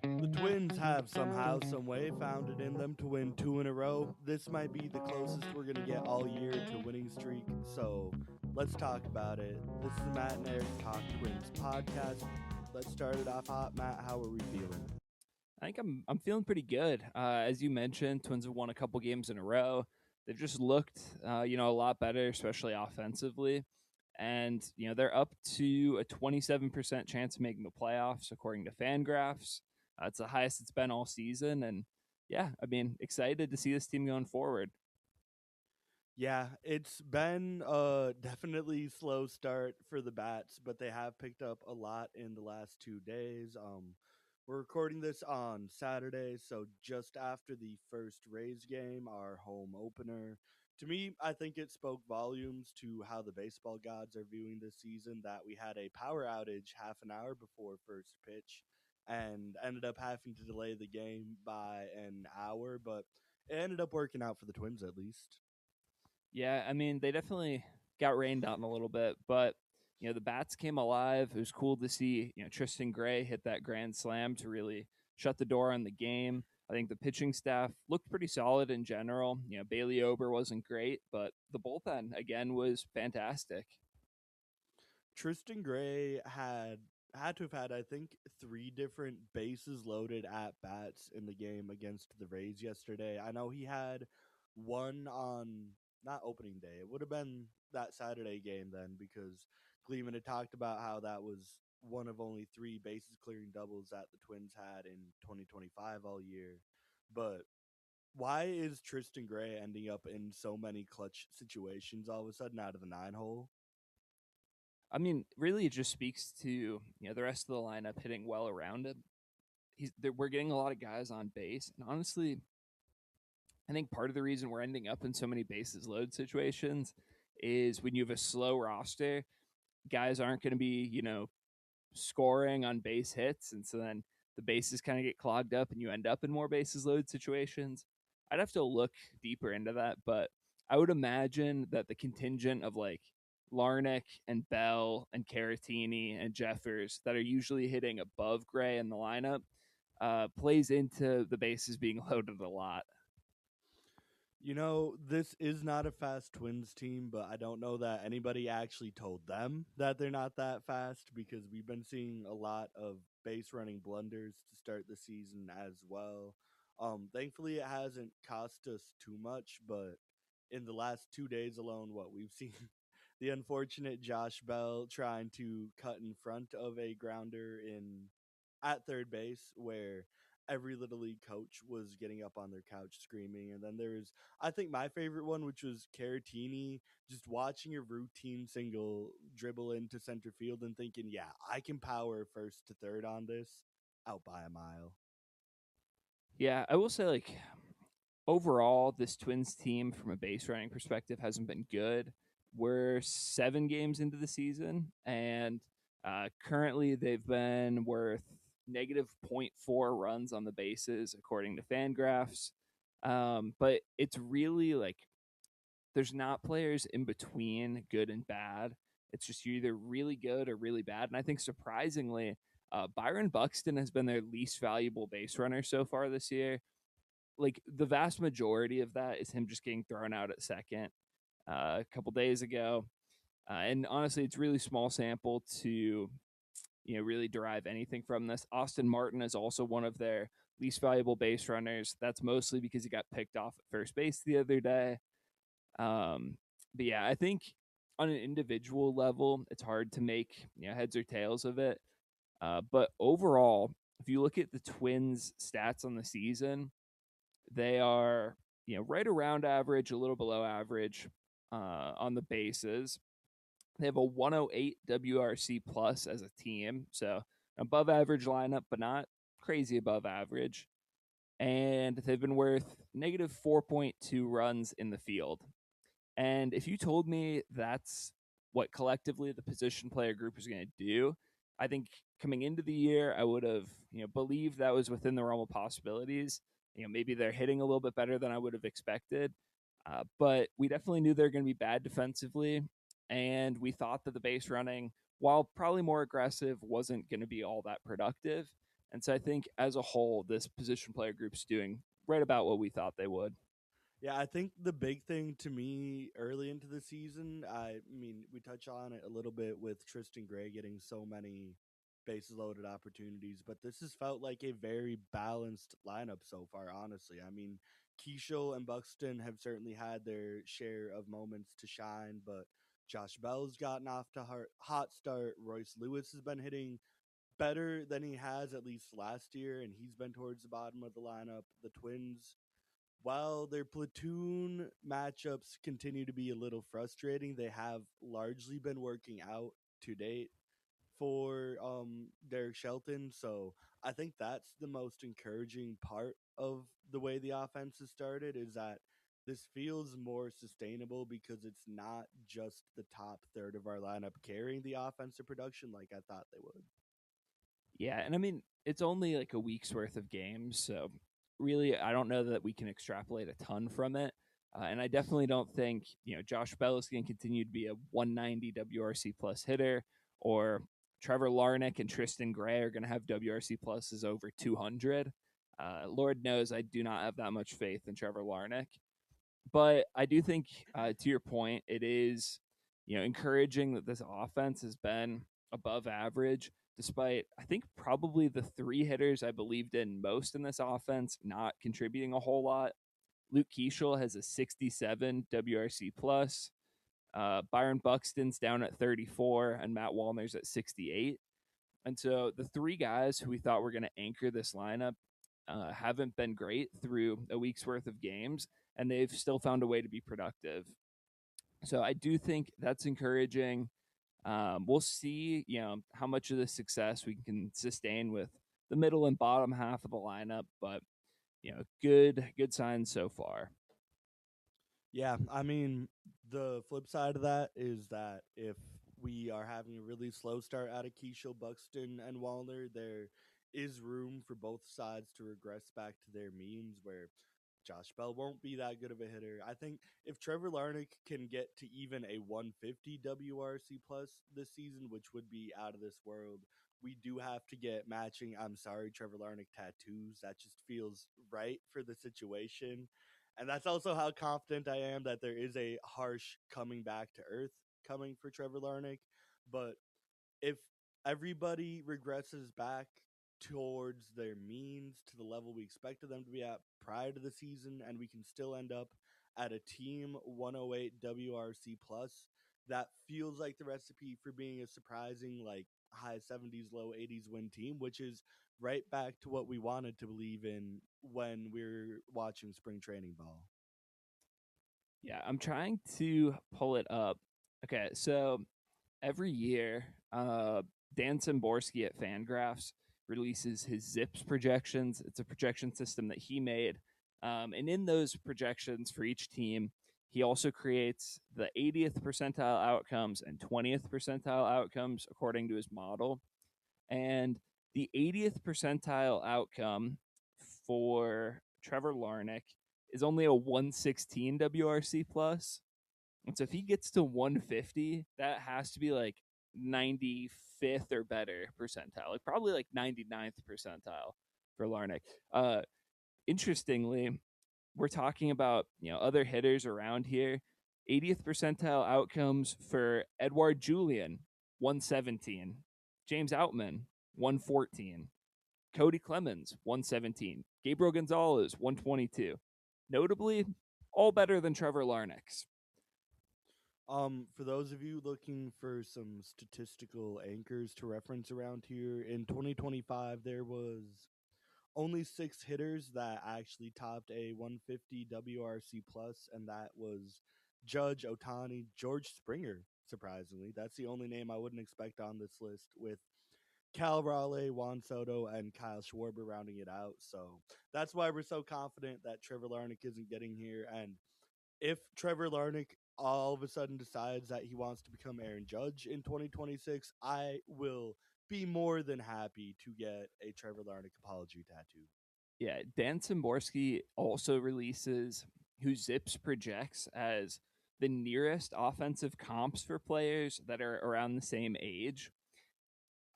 The Twins have somehow, some way found it in them to win two in a row. This might be the closest we're going to get all year to a winning streak, so let's talk about it. This is the Matt and Eric Talk Twins podcast. Let's start it off hot. Matt, how are we feeling? I think I'm feeling pretty good. As you mentioned, Twins have won a couple games in a row. They've just looked, a lot better, especially offensively. And they're up to a 27% chance of making the playoffs, according to Fangraphs. It's the highest it's been all season, and yeah, I mean, excited to see this team going forward. Yeah, it's been definitely slow start for the Bats, but they have picked up a lot in the last 2 days. We're recording this on Saturday, so just after the first Rays game, our home opener. To me, I think it spoke volumes to how the baseball gods are viewing this season that we had a power outage half an hour before first pitch and ended up having to delay the game by an hour, but it ended up working out for the Twins at least. Yeah, I mean, they definitely got rained on a little bit, but the bats came alive. It was cool to see, Tristan Gray hit that grand slam to really shut the door on the game. I think the pitching staff looked pretty solid in general. Bailey Ober wasn't great, but the bullpen again was fantastic. Tristan Gray had to have had, I think, three different bases loaded at bats in the game against the Rays yesterday. I know he had one on not opening day. It would have been that Saturday game then, because Gleeman had talked about how that was one of only three bases clearing doubles that the Twins had in 2025 all year. But why is Tristan Gray ending up in so many clutch situations all of a sudden out of the nine hole? I mean, really, it just speaks to the rest of the lineup hitting well around him. We're getting a lot of guys on base, and honestly, I think part of the reason we're ending up in so many bases load situations is when you have a slow roster, guys aren't going to be, scoring on base hits. And so then the bases kind of get clogged up and you end up in more bases load situations. I'd have to look deeper into that, but I would imagine that the contingent of like Larnick and Bell and Caratini and Jeffers that are usually hitting above Gray in the lineup plays into the bases being loaded a lot. You know, this is not a fast Twins team, but I don't know that anybody actually told them that they're not that fast, because we've been seeing a lot of base running blunders to start the season as well. Thankfully, it hasn't cost us too much, but in the last 2 days alone, what we've seen the unfortunate Josh Bell trying to cut in front of a grounder in at third base, where every little league coach was getting up on their couch screaming. And then there was, I think, my favorite one, which was Caratini just watching a routine single dribble into center field and thinking, yeah, I can power first to third on this out by a mile. Yeah, I will say, like, overall, this Twins team from a base running perspective hasn't been good. We're 7 games into the season, and currently they've been worth negative zero point 0.4 runs on the bases, according to Fangraphs. But it's really like there's not players in between good and bad. It's just you're either really good or really bad. And I think surprisingly, Byron Buxton has been their least valuable base runner so far this year. Like the vast majority of that is him just getting thrown out at second a couple days ago. And honestly, it's really small sample to really derive anything from this. Austin Martin is also one of their least valuable base runners. That's mostly because he got picked off at first base the other day. But yeah, I think on an individual level, it's hard to make heads or tails of it. But overall, if you look at the Twins' stats on the season, they are right around average, a little below average on the bases. They have a 108 WRC plus as a team, so above average lineup, but not crazy above average. And they've been worth negative 4.2 runs in the field. And if you told me that's what collectively the position player group is going to do, I think coming into the year, I would have believed that was within the realm of possibilities. Maybe they're hitting a little bit better than I would have expected, but we definitely knew they're going to be bad defensively, and we thought that the base running, while probably more aggressive, wasn't going to be all that productive. And so I think as a whole, this position player group's doing right about what we thought they would. Yeah, I think the big thing to me early into the season, I mean, we touch on it a little bit with Tristan Gray getting so many bases loaded opportunities, but this has felt like a very balanced lineup so far, honestly. I mean, Keishel and Buxton have certainly had their share of moments to shine, but Josh Bell's gotten off to hot start. Royce Lewis has been hitting better than he has at least last year, and he's been towards the bottom of the lineup. The Twins, while their platoon matchups continue to be a little frustrating, they have largely been working out to date for Derek Shelton. So I think that's the most encouraging part of the way the offense has started, is that this feels more sustainable because it's not just the top third of our lineup carrying the offensive production like I thought they would. Yeah, and I mean, it's only like a week's worth of games, so really, I don't know that we can extrapolate a ton from it. And I definitely don't think Josh Bell is going to continue to be a 190 WRC plus hitter, or Trevor Larnach and Tristan Gray are going to have WRC pluses over 200. Lord knows I do not have that much faith in Trevor Larnach, but I do think, to your point, it is encouraging that this offense has been above average, despite I think probably the three hitters I believed in most in this offense not contributing a whole lot. Luke Keishel has a 67 WRC plus. Byron Buxton's down at 34, and Matt Wallner's at 68. And so the three guys who we thought were going to anchor this lineup haven't been great through a week's worth of games, and they've still found a way to be productive. So I do think that's encouraging. We'll see, how much of the success we can sustain with the middle and bottom half of the lineup, but good signs so far. Yeah, I mean, the flip side of that is that if we are having a really slow start out of Keishel, Buxton, and Wallner, there is room for both sides to regress back to their means where Josh Bell won't be that good of a hitter. I think if Trevor Larnach can get to even a 150 WRC plus this season, which would be out of this world, we do have to get matching I'm sorry Trevor Larnach tattoos. That just feels right for the situation. And that's also how confident I am that there is a harsh coming back to earth coming for Trevor Larnach. But if everybody regresses back towards their means to the level we expected them to be at prior to the season, and we can still end up at a team 108 WRC plus, that feels like the recipe for being a surprising like high 70s low 80s win team, which is right back to what we wanted to believe in when we are watching spring training ball. Yeah, I'm trying to pull it up. Okay, so every year, Dan Szymborski at Fangraphs releases his ZiPS projections. It's a projection system that he made. And in those projections for each team, he also creates the 80th percentile outcomes and 20th percentile outcomes according to his model. And the 80th percentile outcome for Trevor Larnach is only a 116 WRC plus. And so if he gets to 150, that has to be like 95th or better percentile, like probably like 99th percentile for Larnach. Interestingly, we're talking about other hitters around here. 80th percentile outcomes for Edouard Julien, 117. James Outman, 114. Cody Clemens, 117. Gabriel Gonzalez, 122. Notably, all better than Trevor Larnach's. For those of you looking for some statistical anchors to reference around here, in 2025 there was only 6 hitters that actually topped a 150 WRC plus, and that was Judge, Otani, George Springer. Surprisingly, that's the only name I wouldn't expect on this list, with Cal Raleigh, Juan Soto, and Kyle Schwarber rounding it out. So that's why we're so confident that Trevor Larnach isn't getting here. And if Trevor Larnach all of a sudden decides that he wants to become Aaron Judge in 2026, I will be more than happy to get a Trevor Larnach apology tattoo. Yeah, Dan Szymborski also releases who ZiPS projects as the nearest offensive comps for players that are around the same age.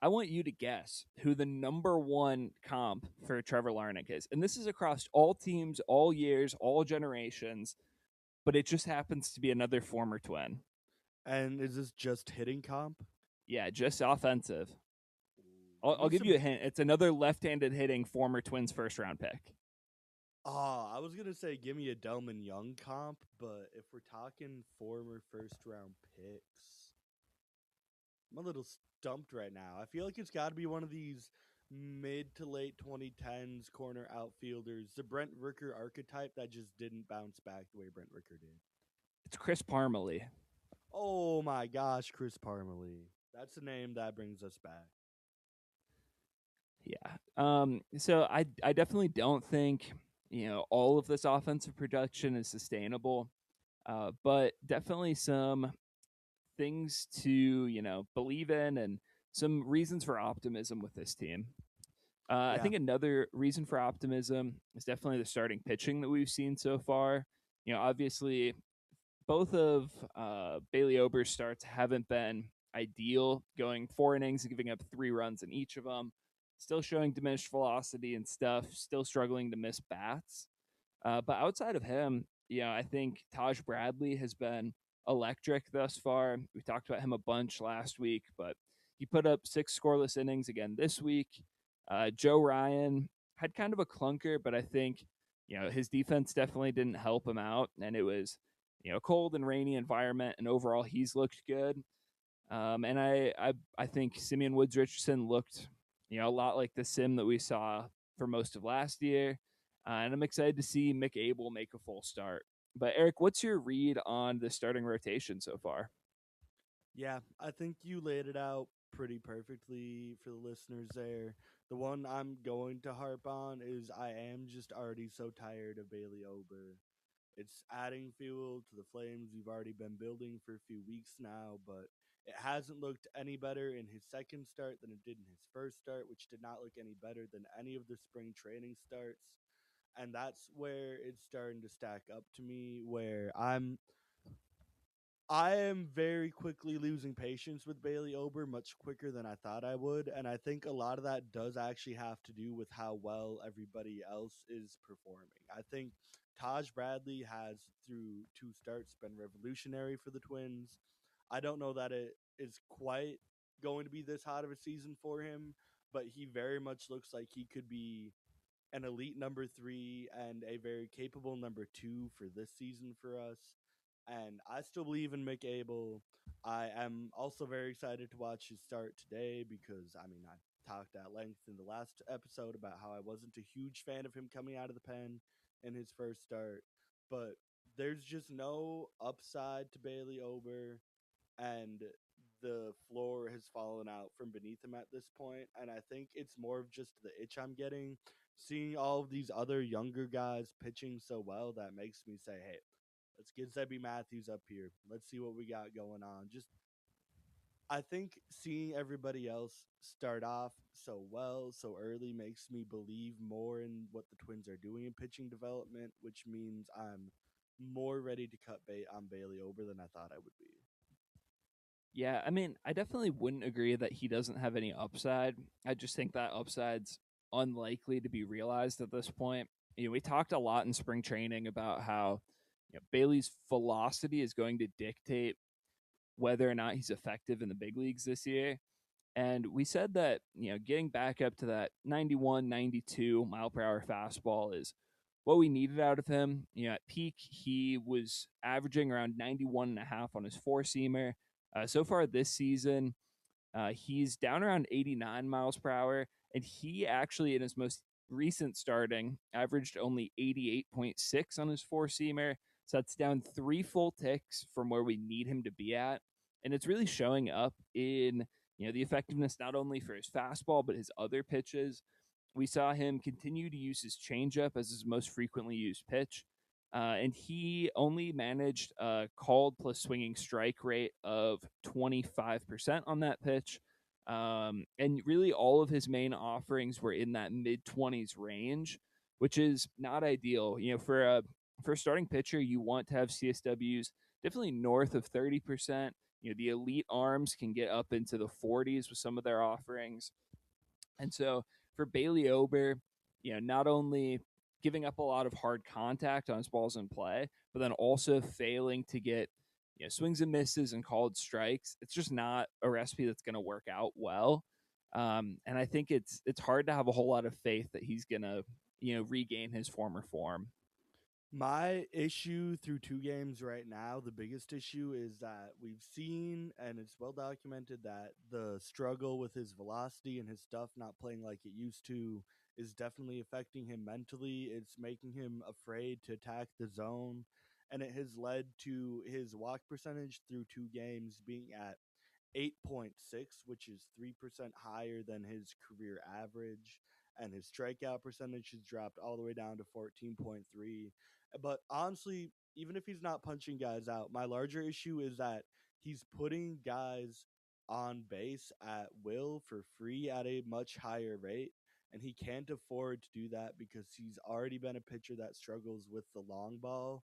I want you to guess who the number one comp for Trevor Larnach is. And this is across all teams, all years, all generations, but it just happens to be another former Twin. And is this just hitting comp? Yeah, just offensive. I'll, Give I'll me give you some. a hint. It's another left-handed hitting former Twins first round pick. I was gonna say give me a Delman Young comp, but if we're talking former first round picks, I'm a little stumped right now. I feel like it's got to be one of these mid to late 2010s corner outfielders, the Brent Rooker archetype that just didn't bounce back the way Brent Rooker did. It's Chris Parmalee. Oh my gosh, Chris Parmalee. That's the name that brings us back. Yeah. So I definitely don't think all of this offensive production is sustainable, but definitely some things to believe in and some reasons for optimism with this team. I Yeah. think another reason for optimism is definitely the starting pitching that we've seen so far. Obviously, both of Bailey Ober's starts haven't been ideal, going 4 innings and giving up 3 runs in each of them. Still showing diminished velocity and stuff. Still struggling to miss bats. But outside of him, I think Taj Bradley has been electric thus far. We talked about him a bunch last week, but he put up 6 scoreless innings again this week. Joe Ryan had kind of a clunker, but I think his defense definitely didn't help him out, and it was a cold and rainy environment, and overall he's looked good. And I think Simeon Woods Richardson looked a lot like the Sim that we saw for most of last year. And I'm excited to see Mick Abel make a full start. But Eric, what's your read on the starting rotation so far? Yeah, I think you laid it out pretty perfectly for the listeners there. The one I'm going to harp on is I am just already so tired of Bailey Ober. It's adding fuel to the flames we've already been building for a few weeks now, but it hasn't looked any better in his second start than it did in his first start, which did not look any better than any of the spring training starts. And that's where it's starting to stack up to me, where I am very quickly losing patience with Bailey Ober, much quicker than I thought I would. And I think a lot of that does actually have to do with how well everybody else is performing. I think Taj Bradley has, through 2 starts, been revolutionary for the Twins. I don't know that it is quite going to be this hot of a season for him, but he very much looks like he could be an elite number 3 and a very capable number 2 for this season for us. And I still believe in Mick Abel. I am also very excited to watch his start today because, I mean, I talked at length in the last episode about how I wasn't a huge fan of him coming out of the pen in his first start. But there's just no upside to Bailey Ober, and the floor has fallen out from beneath him at this point. And I think it's more of just the itch I'm getting. Seeing all of these other younger guys pitching so well, that makes me say, hey, let's get Zebby Matthews up here. Let's see what we got going on. Just I think seeing everybody else start off so well, so early makes me believe more in what the Twins are doing in pitching development, which means I'm more ready to cut bait on Bailey Ober than I thought I would be. Yeah, I mean, I definitely wouldn't agree that he doesn't have any upside. I just think that upside's unlikely to be realized at this point. We talked a lot in spring training about how Bailey's velocity is going to dictate whether or not he's effective in the big leagues this year. And we said that, getting back up to that 91, 92 mile per hour fastball is what we needed out of him. At peak, he was averaging around 91 and a half on his four seamer. So far this season, he's down around 89 miles per hour. And he actually, in his most recent starting, averaged only 88.6 on his four seamer. So that's down 3 full ticks from where we need him to be at. And it's really showing up in the effectiveness not only for his fastball, but his other pitches. We saw him continue to use his changeup as his most frequently used pitch. And he only managed a called plus swinging strike rate of 25% on that pitch. And really, all of his main offerings were in that mid 20s range, which is not ideal. For a starting pitcher, you want to have CSWs definitely north of 30%. the elite arms can get up into the 40s with some of their offerings. And so for Bailey Ober, not only giving up a lot of hard contact on his balls in play, but then also failing to get swings and misses and called strikes. It's just not a recipe that's going to work out well. And I think it's hard to have a whole lot of faith that he's going to regain his former form. My issue through 2 games right now, the biggest issue is that we've seen, and it's well documented, that the struggle with his velocity and his stuff not playing like it used to is definitely affecting him mentally. It's making him afraid to attack the zone, and it has led to his walk percentage through 2 games being at 8.6, which is 3% higher than his career average. And his strikeout percentage has dropped all the way down to 14.3. But honestly, even if he's not punching guys out, my larger issue is that he's putting guys on base at will for free at a much higher rate. And he can't afford to do that because he's already been a pitcher that struggles with the long ball.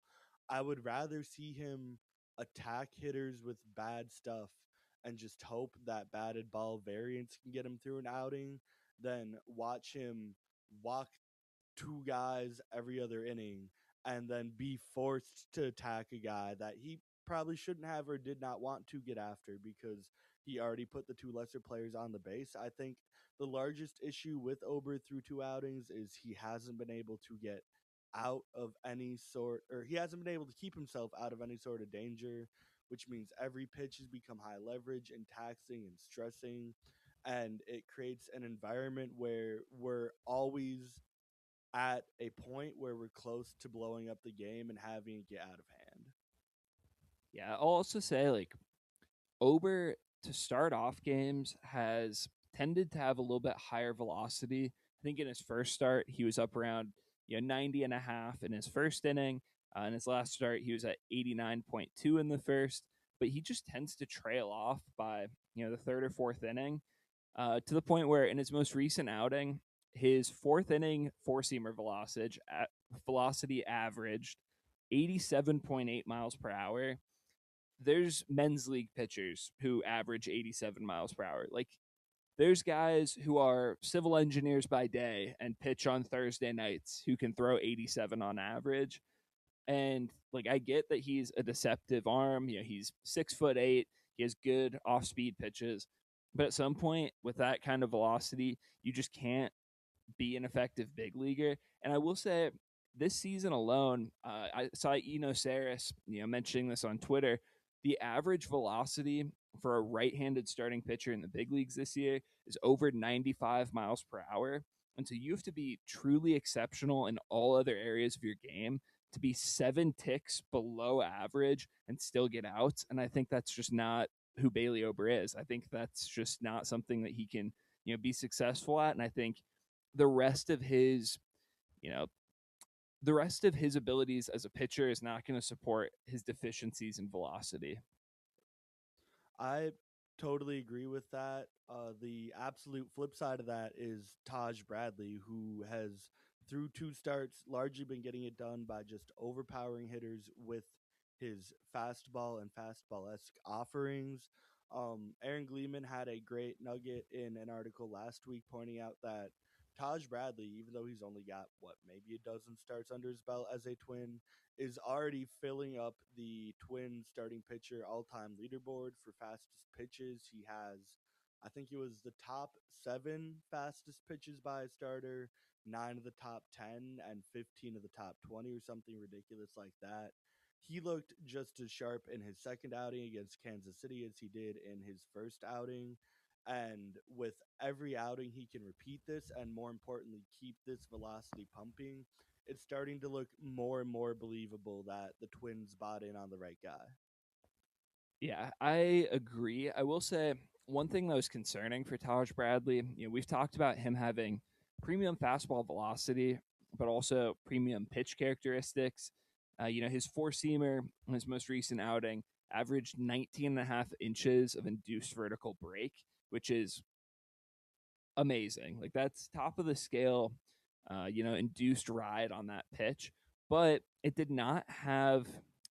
I would rather see him attack hitters with bad stuff and just hope that batted ball variance can get him through an outing than watch him walk 2 guys every other inning and then be forced to attack a guy that he probably shouldn't have or did not want to get after because he already put the 2 lesser players on the base. I think the largest issue with Ober through 2 outings is he hasn't been able to get out of any sort, or he hasn't been able to keep himself out of any sort of danger, which means every pitch has become high leverage and taxing and stressing. And it creates an environment where we're always at a point where we're close to blowing up the game and having it get out of hand. Yeah, I'll also say like Ober to start off games has tended to have a little bit higher velocity. I think in his first start, he was up around 90 and a half in his first inning. In his last start, he was at 89.2 in the first, but he just tends to trail off by the third or fourth inning, to the point where in his most recent outing, his fourth inning four seamer velocity averaged 87.8 miles per hour. There's men's league pitchers who average 87 miles per hour. Like, there's guys who are civil engineers by day and pitch on Thursday nights who can throw 87 on average. And like, I get that he's a deceptive arm. He's 6'8". He has good off speed pitches. But at some point, with that kind of velocity, you just can't be an effective big leaguer. And I will say, this season alone, I saw Eno Saris, mentioning this on Twitter. The average velocity for a right-handed starting pitcher in the big leagues this year is over 95 miles per hour. And so you have to be truly exceptional in all other areas of your game to be 7 ticks below average and still get outs. And I think that's just not who Bailey Ober is. I think that's just not something that he can, be successful at. And I think the rest of his, you know, the rest of his abilities as a pitcher is not going to support his deficiencies in velocity. I totally agree with that. The absolute flip side of that is Taj Bradley, who has, through 2 starts, largely been getting it done by just overpowering hitters with his fastball and fastball esque offerings. Aaron Gleeman had a great nugget in an article last week pointing out that Taj Bradley, even though he's only got, maybe a dozen starts under his belt as a Twin, is already filling up the Twin starting pitcher all-time leaderboard for fastest pitches. He has, I think it was the top 7 fastest pitches by a starter, 9 of the top 10, and 15 of the top 20, or something ridiculous like that. He looked just as sharp in his second outing against Kansas City as he did in his first outing. And with every outing, he can repeat this and, more importantly, keep this velocity pumping. It's starting to look more and more believable that the Twins bought in on the right guy. Yeah, I agree. I will say one thing that was concerning for Taj Bradley, we've talked about him having premium fastball velocity, but also premium pitch characteristics. His four seamer in his most recent outing averaged 19 and a half inches of induced vertical break, which is amazing. Like, that's top of the scale, induced ride on that pitch, but it did not have,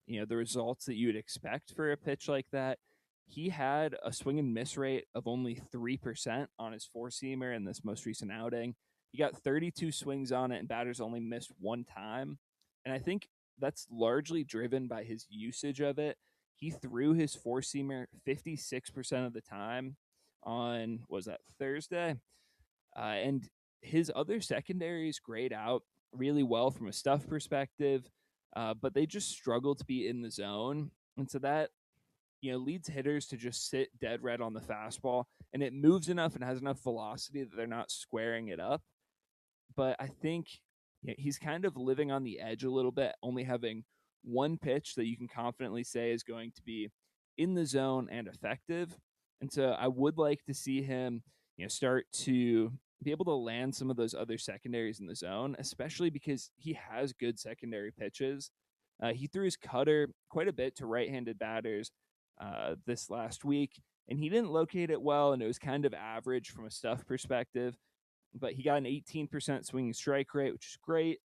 the results that you would expect for a pitch like that. he had a swing and miss rate of only 3% on his four seamer in this most recent outing. He got 32 swings on it, and batters only missed one time. And I think that's largely driven by his usage of it. He threw his four seamer 56% of the time on, was that Thursday? And his other secondaries grade out really well from a stuff perspective, but they just struggle to be in the zone. And so that leads hitters to just sit dead red on the fastball, and it moves enough and has enough velocity that they're not squaring it up. But I think he's kind of living on the edge a little bit, only having one pitch that you can confidently say is going to be in the zone and effective. And so I would like to see him, start to be able to land some of those other secondaries in the zone, especially because he has good secondary pitches. He threw his cutter quite a bit to right-handed batters this last week, and he didn't locate it well, and it was kind of average from a stuff perspective. But he got an 18% swinging strike rate, which is great.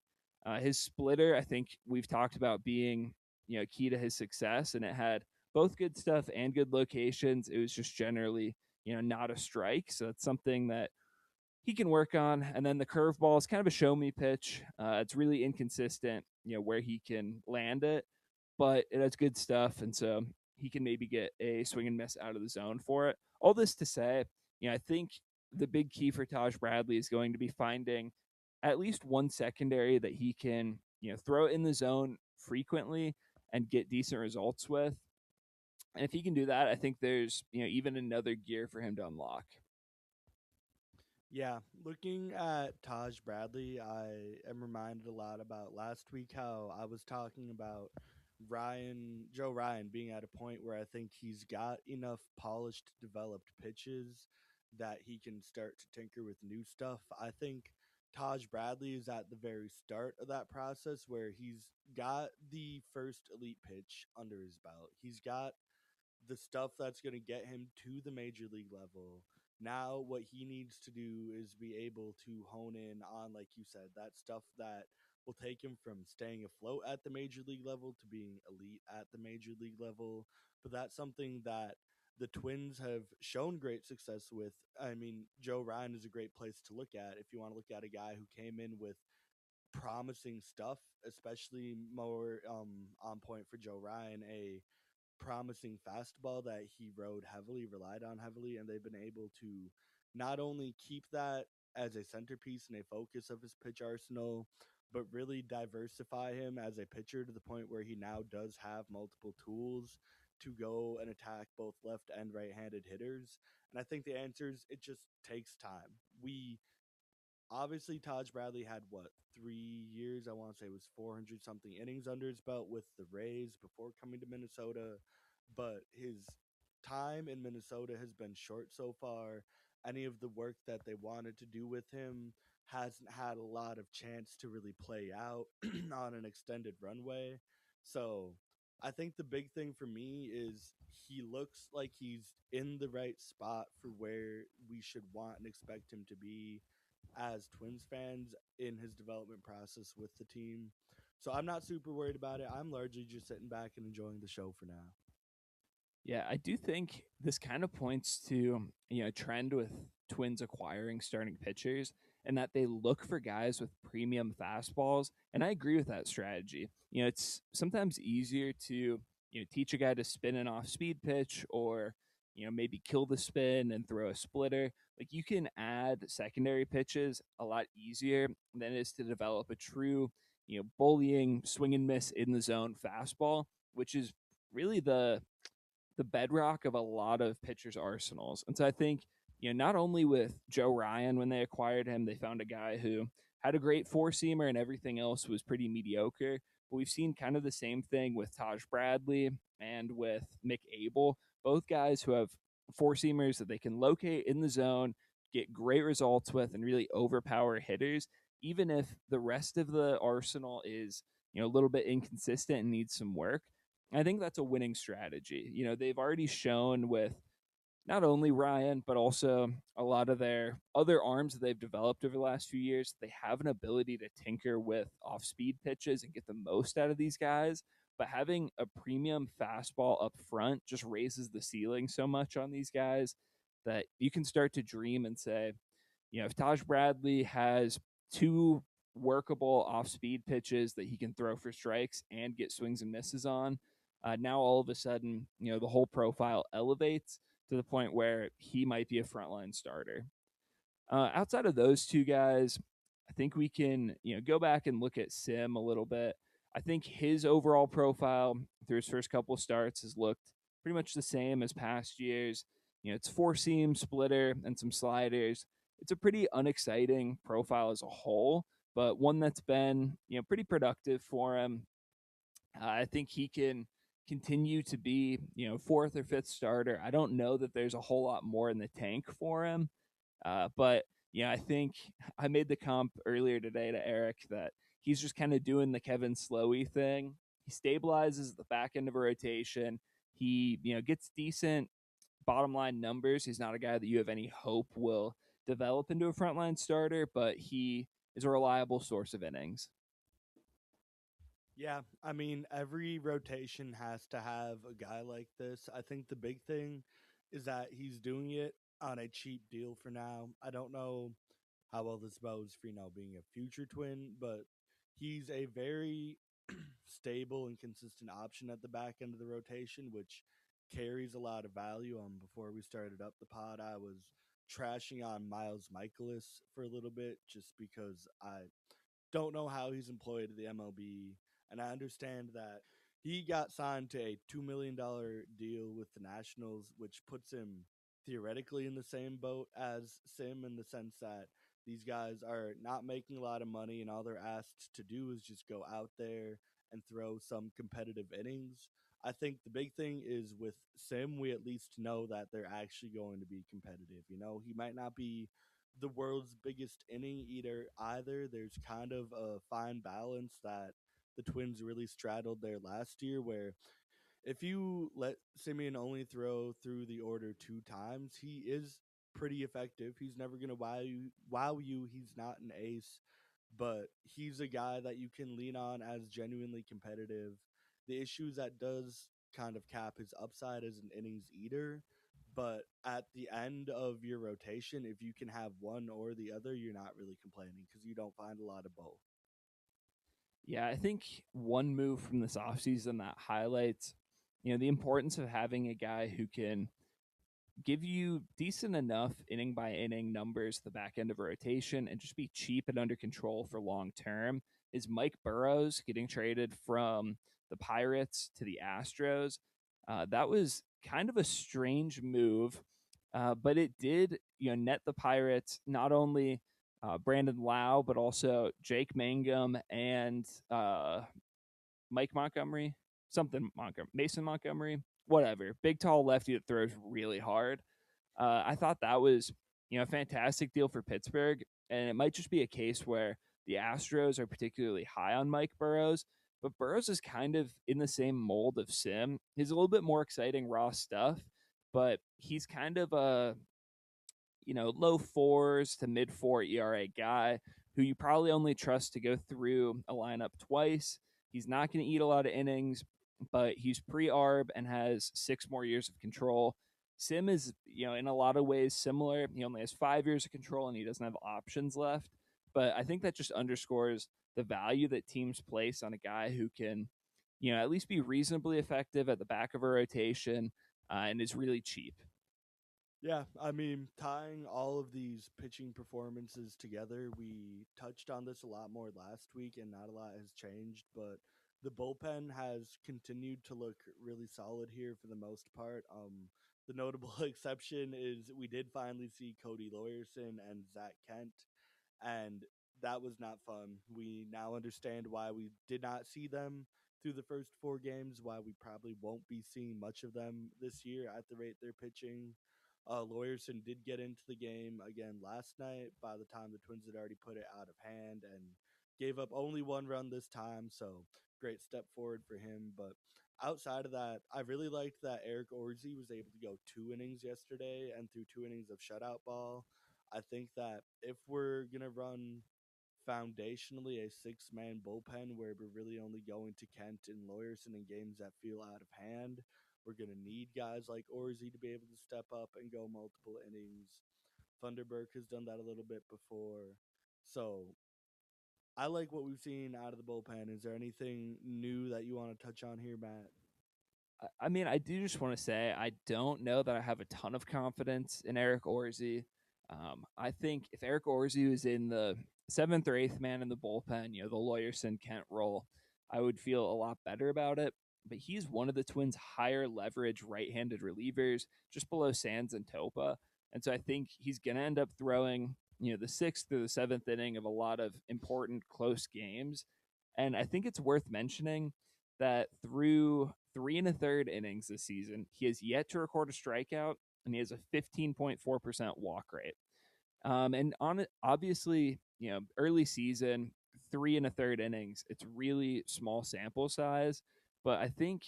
His splitter, I think we've talked about being key to his success, and it had both good stuff and good locations. It was just generally not a strike, so it's something that he can work on. And then the curveball is kind of a show me pitch. It's really inconsistent, where he can land it, but it has good stuff, and so he can maybe get a swing and miss out of the zone for it. All this to say, I think the big key for Taj Bradley is going to be finding at least one secondary that he can, throw in the zone frequently and get decent results with. And if he can do that, I think there's, even another gear for him to unlock. Yeah, looking at Taj Bradley, I am reminded a lot about last week how I was talking about Joe Ryan being at a point where I think he's got enough polished, developed pitches that he can start to tinker with new stuff. I think Taj Bradley is at the very start of that process where he's got the first elite pitch under his belt. He's got the stuff that's going to get him to the major league level. Now, what he needs to do is be able to hone in on, like you said, that stuff that will take him from staying afloat at the major league level to being elite at the major league level. But that's something that the Twins have shown great success with. I mean, Joe Ryan is a great place to look at if you want to look at a guy who came in with promising stuff, especially more on point for Joe Ryan, a promising fastball that he relied on heavily, and they've been able to not only keep that as a centerpiece and a focus of his pitch arsenal, but really diversify him as a pitcher to the point where he now does have multiple tools to go and attack both left and right-handed hitters. And I think the answer is it just takes time. We obviously Taj Bradley had 3 years? I want to say it was 400 something innings under his belt with the Rays before coming to Minnesota, but his time in Minnesota has been short so far. Any of the work that they wanted to do with him hasn't had a lot of chance to really play out on an extended runway. So I think the big thing for me is he looks like he's in the right spot for where we should want and expect him to be as Twins fans in his development process with the team. So I'm not super worried about it. I'm largely just sitting back and enjoying the show for now. Yeah, I do think this kind of points to a trend with Twins acquiring starting pitchers, and that they look for guys with premium fastballs. And I agree with that strategy. It's sometimes easier to teach a guy to spin an off speed pitch, or maybe kill the spin and throw a splitter. Like, you can add secondary pitches a lot easier than it is to develop a true bullying swing and miss in the zone fastball, which is really the bedrock of a lot of pitchers' arsenals. And so I think, not only with Joe Ryan, when they acquired him, they found a guy who had a great four seamer and everything else was pretty mediocre. But we've seen kind of the same thing with Taj Bradley and with Mick Abel, both guys who have four seamers that they can locate in the zone, get great results with, and really overpower hitters, even if the rest of the arsenal is a little bit inconsistent and needs some work. I think that's a winning strategy. They've already shown with not only Ryan, but also a lot of their other arms that they've developed over the last few years. They have an ability to tinker with off speed pitches and get the most out of these guys. but having a premium fastball up front just raises the ceiling so much on these guys that you can start to dream and say, if Taj Bradley has two workable off speed pitches that he can throw for strikes and get swings and misses on, now all of a sudden, the whole profile elevates to the point where he might be a frontline starter. Outside of those two guys, I think we can go back and look at Sim a little bit. I think his overall profile through his first couple of starts has looked pretty much the same as past years. It's four seam splitter and some sliders. It's a pretty unexciting profile as a whole, but one that's been pretty productive for him. I think he can continue to be fourth or fifth starter. I don't know that there's a whole lot more in the tank for him, but I think I made the comp earlier today to Eric that he's just kind of doing the Kevin Slowey thing. He stabilizes the back end of a rotation. He gets decent bottom line numbers. He's not a guy that you have any hope will develop into a frontline starter, but he is a reliable source of innings. Yeah, I mean, every rotation has to have a guy like this. I think the big thing is that he's doing it on a cheap deal for now. I don't know how well this bodes for, being a future twin, but he's a very stable and consistent option at the back end of the rotation, which carries a lot of value. Before we started up the pod, I was trashing on Miles Michaelis for a little bit just because I don't know how he's employed at the MLB, and I understand that he got signed to a $2 million deal with the Nationals, which puts him theoretically in the same boat as Sim in the sense that these guys are not making a lot of money, and all they're asked to do is just go out there and throw some competitive innings. I think the big thing is with Sim, we at least know that they're actually going to be competitive. He might not be the world's biggest inning eater either. There's kind of a fine balance that the Twins really straddled there last year, where if you let Simeon only throw through the order two times, he is pretty effective. He's never going to wow you. He's not an ace, but he's a guy that you can lean on as genuinely competitive. The issue is that does kind of cap his upside as an innings eater, but at the end of your rotation, if you can have one or the other, you're not really complaining because you don't find a lot of both. Yeah, I think one move from this offseason that highlights, the importance of having a guy who can give you decent enough inning by inning numbers at the back end of a rotation and just be cheap and under control for long term is Mike Burrows getting traded from the Pirates to the Astros. That was kind of a strange move, but it did net the Pirates not only Brandon Lau but also Jake Mangum and Mike Montgomery, something Montgomery, Mason Montgomery, whatever, big tall lefty that throws really hard. I thought that was a fantastic deal for Pittsburgh, and it might just be a case where the Astros are particularly high on Mike Burrows, but Burrows is kind of in the same mold of Sim. He's a little bit more exciting raw stuff, but he's kind of a low fours to mid four ERA guy who you probably only trust to go through a lineup twice. He's not going to eat a lot of innings, but he's pre-arb and has 6 more years of control. Sim is, in a lot of ways similar. He only has 5 years of control and he doesn't have options left. But I think that just underscores the value that teams place on a guy who can, at least be reasonably effective at the back of a rotation and is really cheap. Yeah, I mean, tying all of these pitching performances together, we touched on this a lot more last week, and not a lot has changed, but the bullpen has continued to look really solid here for the most part. The notable exception is we did finally see Cody Lawyerson and Zach Kent, and that was not fun. We now understand why we did not see them through the first four games, why we probably won't be seeing much of them this year at the rate they're pitching. Lawyerson did get into the game again last night by the time the Twins had already put it out of hand and gave up only one run this time. So great step forward for him. But outside of that, I really liked that Eric Orzi was able to go 2 innings yesterday and through 2 innings of shutout ball. I think that if we're going to run foundationally a six-man bullpen where we're really only going to Kent and Lawyerson in games that feel out of hand. We're going to need guys like Orzi to be able to step up and go multiple innings. Thunderberg has done that a little bit before. So I like what we've seen out of the bullpen. Is there anything new that you want to touch on here, Matt? I mean, I do just want to say I don't know that I have a ton of confidence in Eric Orzi. I think if Eric Orzi was in the seventh or eighth man in the bullpen, the Lawyerson Kent role, I would feel a lot better about it. But he's one of the Twins' higher leverage right-handed relievers, just below Sands and Topa, and so I think he's going to end up throwing the sixth or the seventh inning of a lot of important close games. And I think it's worth mentioning that through three and a third innings this season, he has yet to record a strikeout, and he has a 15.4% walk rate. And on it, obviously, early season, three and a third innings, it's really small sample size. But I think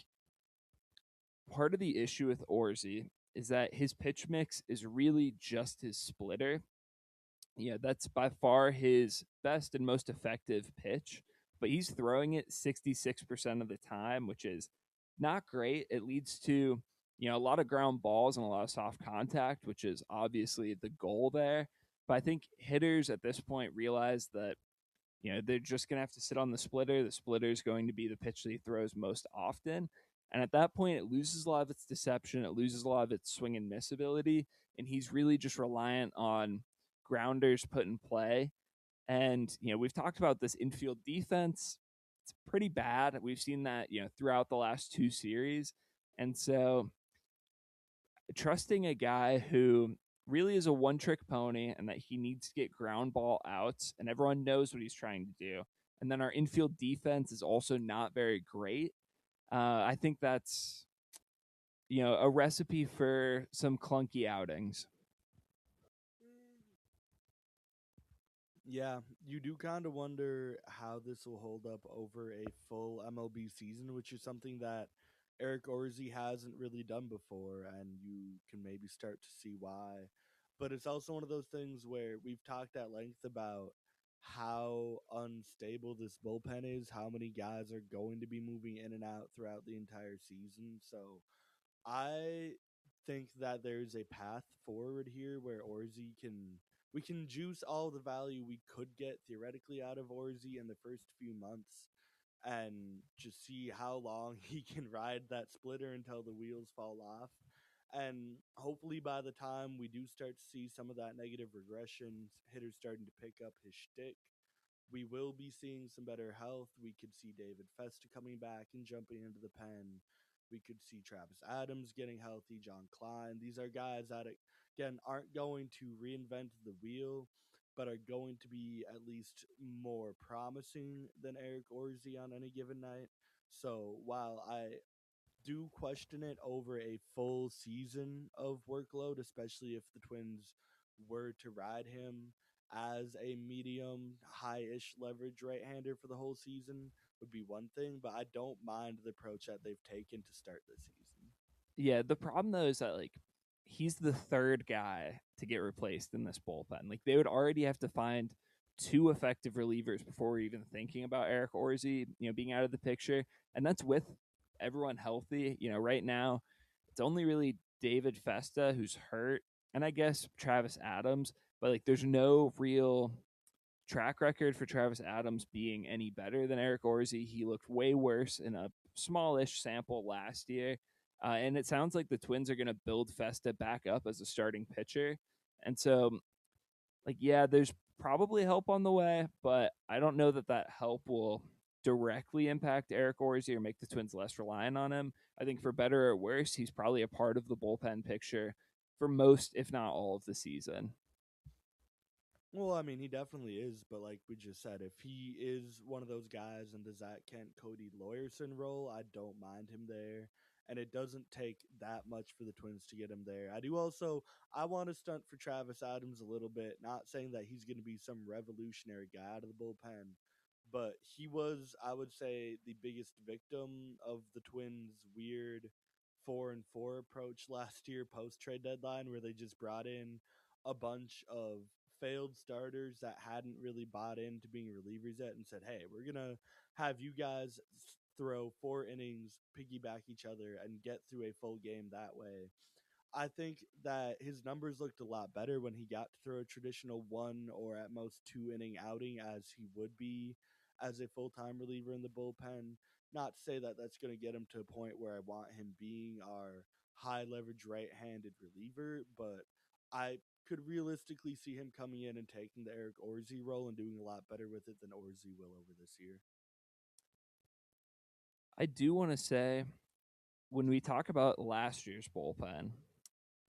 part of the issue with Orzi is that his pitch mix is really just his splitter. That's by far his best and most effective pitch, but he's throwing it 66% of the time, which is not great. It leads to, a lot of ground balls and a lot of soft contact, which is obviously the goal there. But I think hitters at this point realize that, they're just going to have to sit on the splitter. The splitter is going to be the pitch that he throws most often. And at that point, it loses a lot of its deception. It loses a lot of its swing and miss ability. And he's really just reliant on grounders put in play. And, we've talked about this infield defense. It's pretty bad. We've seen that, throughout the last two series. And so trusting a guy who really is a one trick pony and that he needs to get ground ball outs and everyone knows what he's trying to do. And then our infield defense is also not very great. I think that's, a recipe for some clunky outings. Yeah, you do kind of wonder how this will hold up over a full MLB season, which is something that Eric Orzi hasn't really done before, and you can maybe start to see why. But it's also one of those things where we've talked at length about how unstable this bullpen is, how many guys are going to be moving in and out throughout the entire season. So I think that there's a path forward here where Orzi can we can juice all the value we could get theoretically out of Orzi in the first few months and just see how long he can ride that splitter until the wheels fall off. And hopefully by the time we do start to see some of that negative regression, hitters starting to pick up his shtick, we will be seeing some better health. We could see David Festa coming back and jumping into the pen. We could see Travis Adams getting healthy, John Klein. These are guys that, again, aren't going to reinvent the wheel, but are going to be at least more promising than Eric Orzi on any given night. So while I do question it over a full season of workload, especially if the Twins were to ride him as a medium high ish leverage right hander for the whole season would be one thing, but I don't mind the approach that they've taken to start the season. Yeah, the problem though is that he's the third guy to get replaced in this bullpen. Like they would already have to find two effective relievers before we're even thinking about Eric Orzi, being out of the picture, and that's with everyone healthy. Right now it's only really David Festa who's hurt, and I guess Travis Adams, but there's no real track record for Travis Adams being any better than Eric Orzi. He looked way worse in a smallish sample last year. And it sounds like the Twins are going to build Festa back up as a starting pitcher. And so, yeah, there's probably help on the way, but I don't know that that help will directly impact Eric Orzi or make the Twins less reliant on him. I think for better or worse, he's probably a part of the bullpen picture for most, if not all, of the season. Well, I mean, he definitely is, but like we just said, if he is one of those guys in the Zach Kent, Cody Lawyerson role, I don't mind him there. And it doesn't take that much for the Twins to get him there. I want to stunt for Travis Adams a little bit, not saying that he's going to be some revolutionary guy out of the bullpen, but he was, I would say, the biggest victim of the Twins' weird 4-4 approach last year post trade deadline, where they just brought in a bunch of failed starters that hadn't really bought into being relievers yet and said, "Hey, we're gonna have you guys throw 4 innings, piggyback each other, and get through a full game that way." I think that his numbers looked a lot better when he got to throw a traditional 1 or at most 2 inning outing as he would be as a full time reliever in the bullpen. Not to say that that's going to get him to a point where I want him being our high leverage right handed reliever, but I could realistically see him coming in and taking the Eric Orzi role and doing a lot better with it than Orzi will over this year. I do want to say when we talk about last year's bullpen,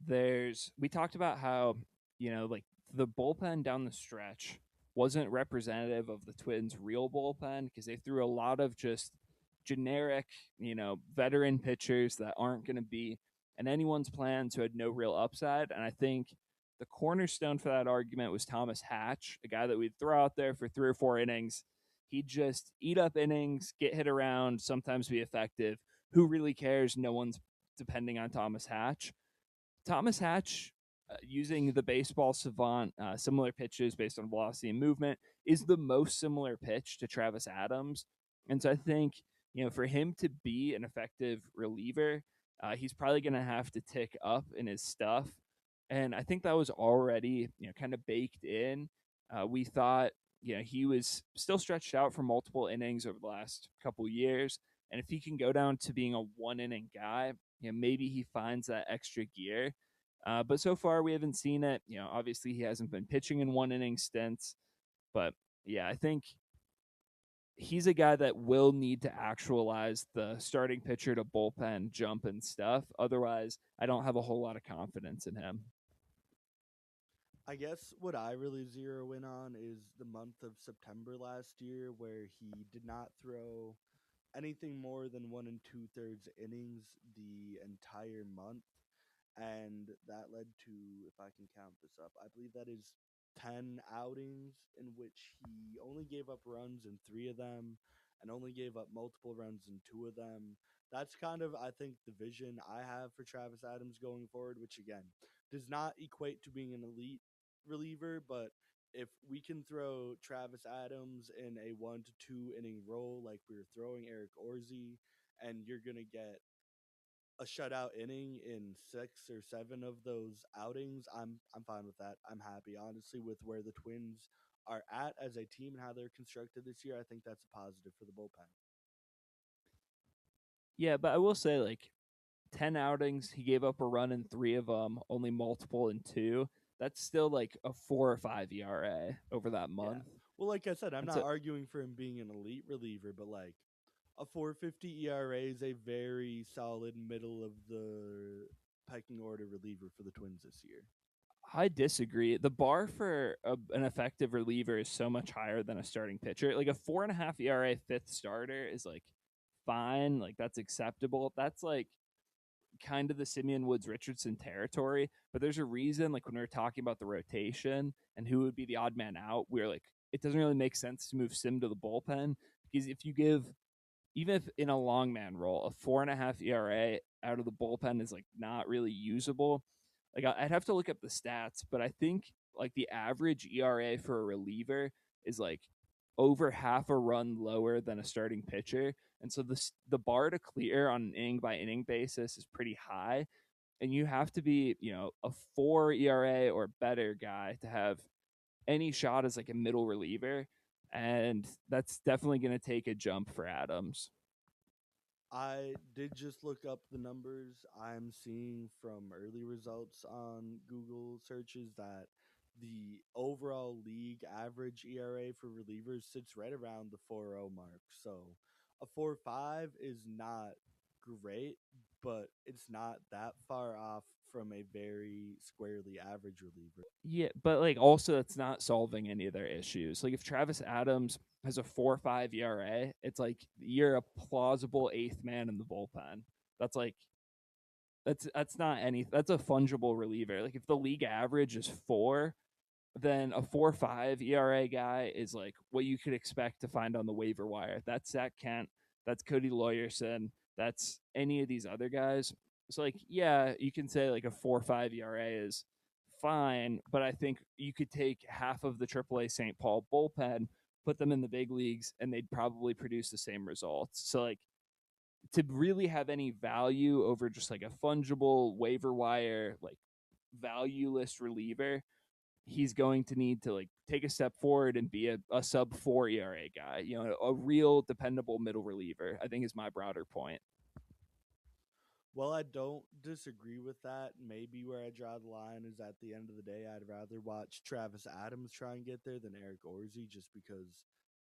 we talked about how, like the bullpen down the stretch wasn't representative of the Twins' real bullpen because they threw a lot of just generic, veteran pitchers that aren't going to be in anyone's plans who had no real upside. And I think the cornerstone for that argument was Thomas Hatch, a guy that we'd throw out there for 3 or 4 innings. He'd just eat up innings, get hit around, sometimes be effective. Who really cares? No one's depending on Thomas Hatch. Thomas Hatch, using the baseball savant, similar pitches based on velocity and movement, is the most similar pitch to Travis Adams. And so I think, for him to be an effective reliever, he's probably going to have to tick up in his stuff. And I think that was already, kind of baked in. We thought, he was still stretched out for multiple innings over the last couple years. And if he can go down to being a 1 inning guy, maybe he finds that extra gear. But so far, we haven't seen it. Obviously, he hasn't been pitching in 1 inning stints. But yeah, I think he's a guy that will need to actualize the starting pitcher to bullpen jump and stuff. Otherwise, I don't have a whole lot of confidence in him. I guess what I really zero in on is the month of September last year, where he did not throw anything more than 1 2/3 innings the entire month. And that led to, if I can count this up, I believe that is 10 outings in which he only gave up runs in 3 of them and only gave up multiple runs in 2 of them. That's kind of, I think, the vision I have for Travis Adams going forward, which again does not equate to being an elite reliever, but if we can throw Travis Adams in a 1 to 2 inning role like we were throwing Eric Orzi, and you're gonna get a shutout inning in 6 or 7 of those outings, I'm fine with that. I'm happy, honestly, with where the Twins are at as a team and how they're constructed this year. I think that's a positive for the bullpen. Yeah, but I will say, 10 outings, he gave up a run in 3 of them, only multiple in 2. That's still like a 4 or 5 ERA over that Yeah. month. Well, like I said, I'm That's not arguing for him being an elite reliever, but like a 4.50 ERA is a very solid middle of the pecking order reliever for the Twins this year. I disagree. The bar for an effective reliever is so much higher than a starting pitcher. Like a 4.5 ERA fifth starter is like fine, like that's acceptable. That's like kind of the Simeon Woods Richardson territory. But there's a reason, like when we were talking about the rotation and who would be the odd man out, we are like, it doesn't really make sense to move Sim to the bullpen because if you give, even if in a long man role, a 4.5 ERA out of the bullpen is like not really usable. Like I'd have to look up the stats, but I think like the average ERA for a reliever is like over half a run lower than a starting pitcher. And so the bar to clear on an inning by inning basis is pretty high. And you have to be, a 4 ERA or better guy to have any shot as like a middle reliever. And that's definitely going to take a jump for Adams. I did just look up the numbers I'm seeing from early results on Google searches that the overall league average ERA for relievers sits right around the 4.0 mark. So a 4.5 is not great, but it's not that far off from a very squarely average reliever. Yeah, but like also it's not solving any of their issues. Like if Travis Adams has a 4.5 ERA, it's like you're a plausible eighth man in the bullpen. That's like that's not any that's a fungible reliever. Like if the league average is 4, then a 4.5 ERA guy is like what you could expect to find on the waiver wire. That's Zach Kent, that's Cody Lawyerson, that's any of these other guys. So like yeah, you can say like a 4.5 ERA is fine, but I think you could take half of the AAA St. Paul bullpen, put them in the big leagues, and they'd probably produce the same results. So, like, to really have any value over just like a fungible waiver wire, like valueless reliever, he's going to need to like take a step forward and be a sub 4 ERA guy, a real dependable middle reliever, I think is my broader point. Well, I don't disagree with that. Maybe where I draw the line is at the end of the day, I'd rather watch Travis Adams try and get there than Eric Orsi, just because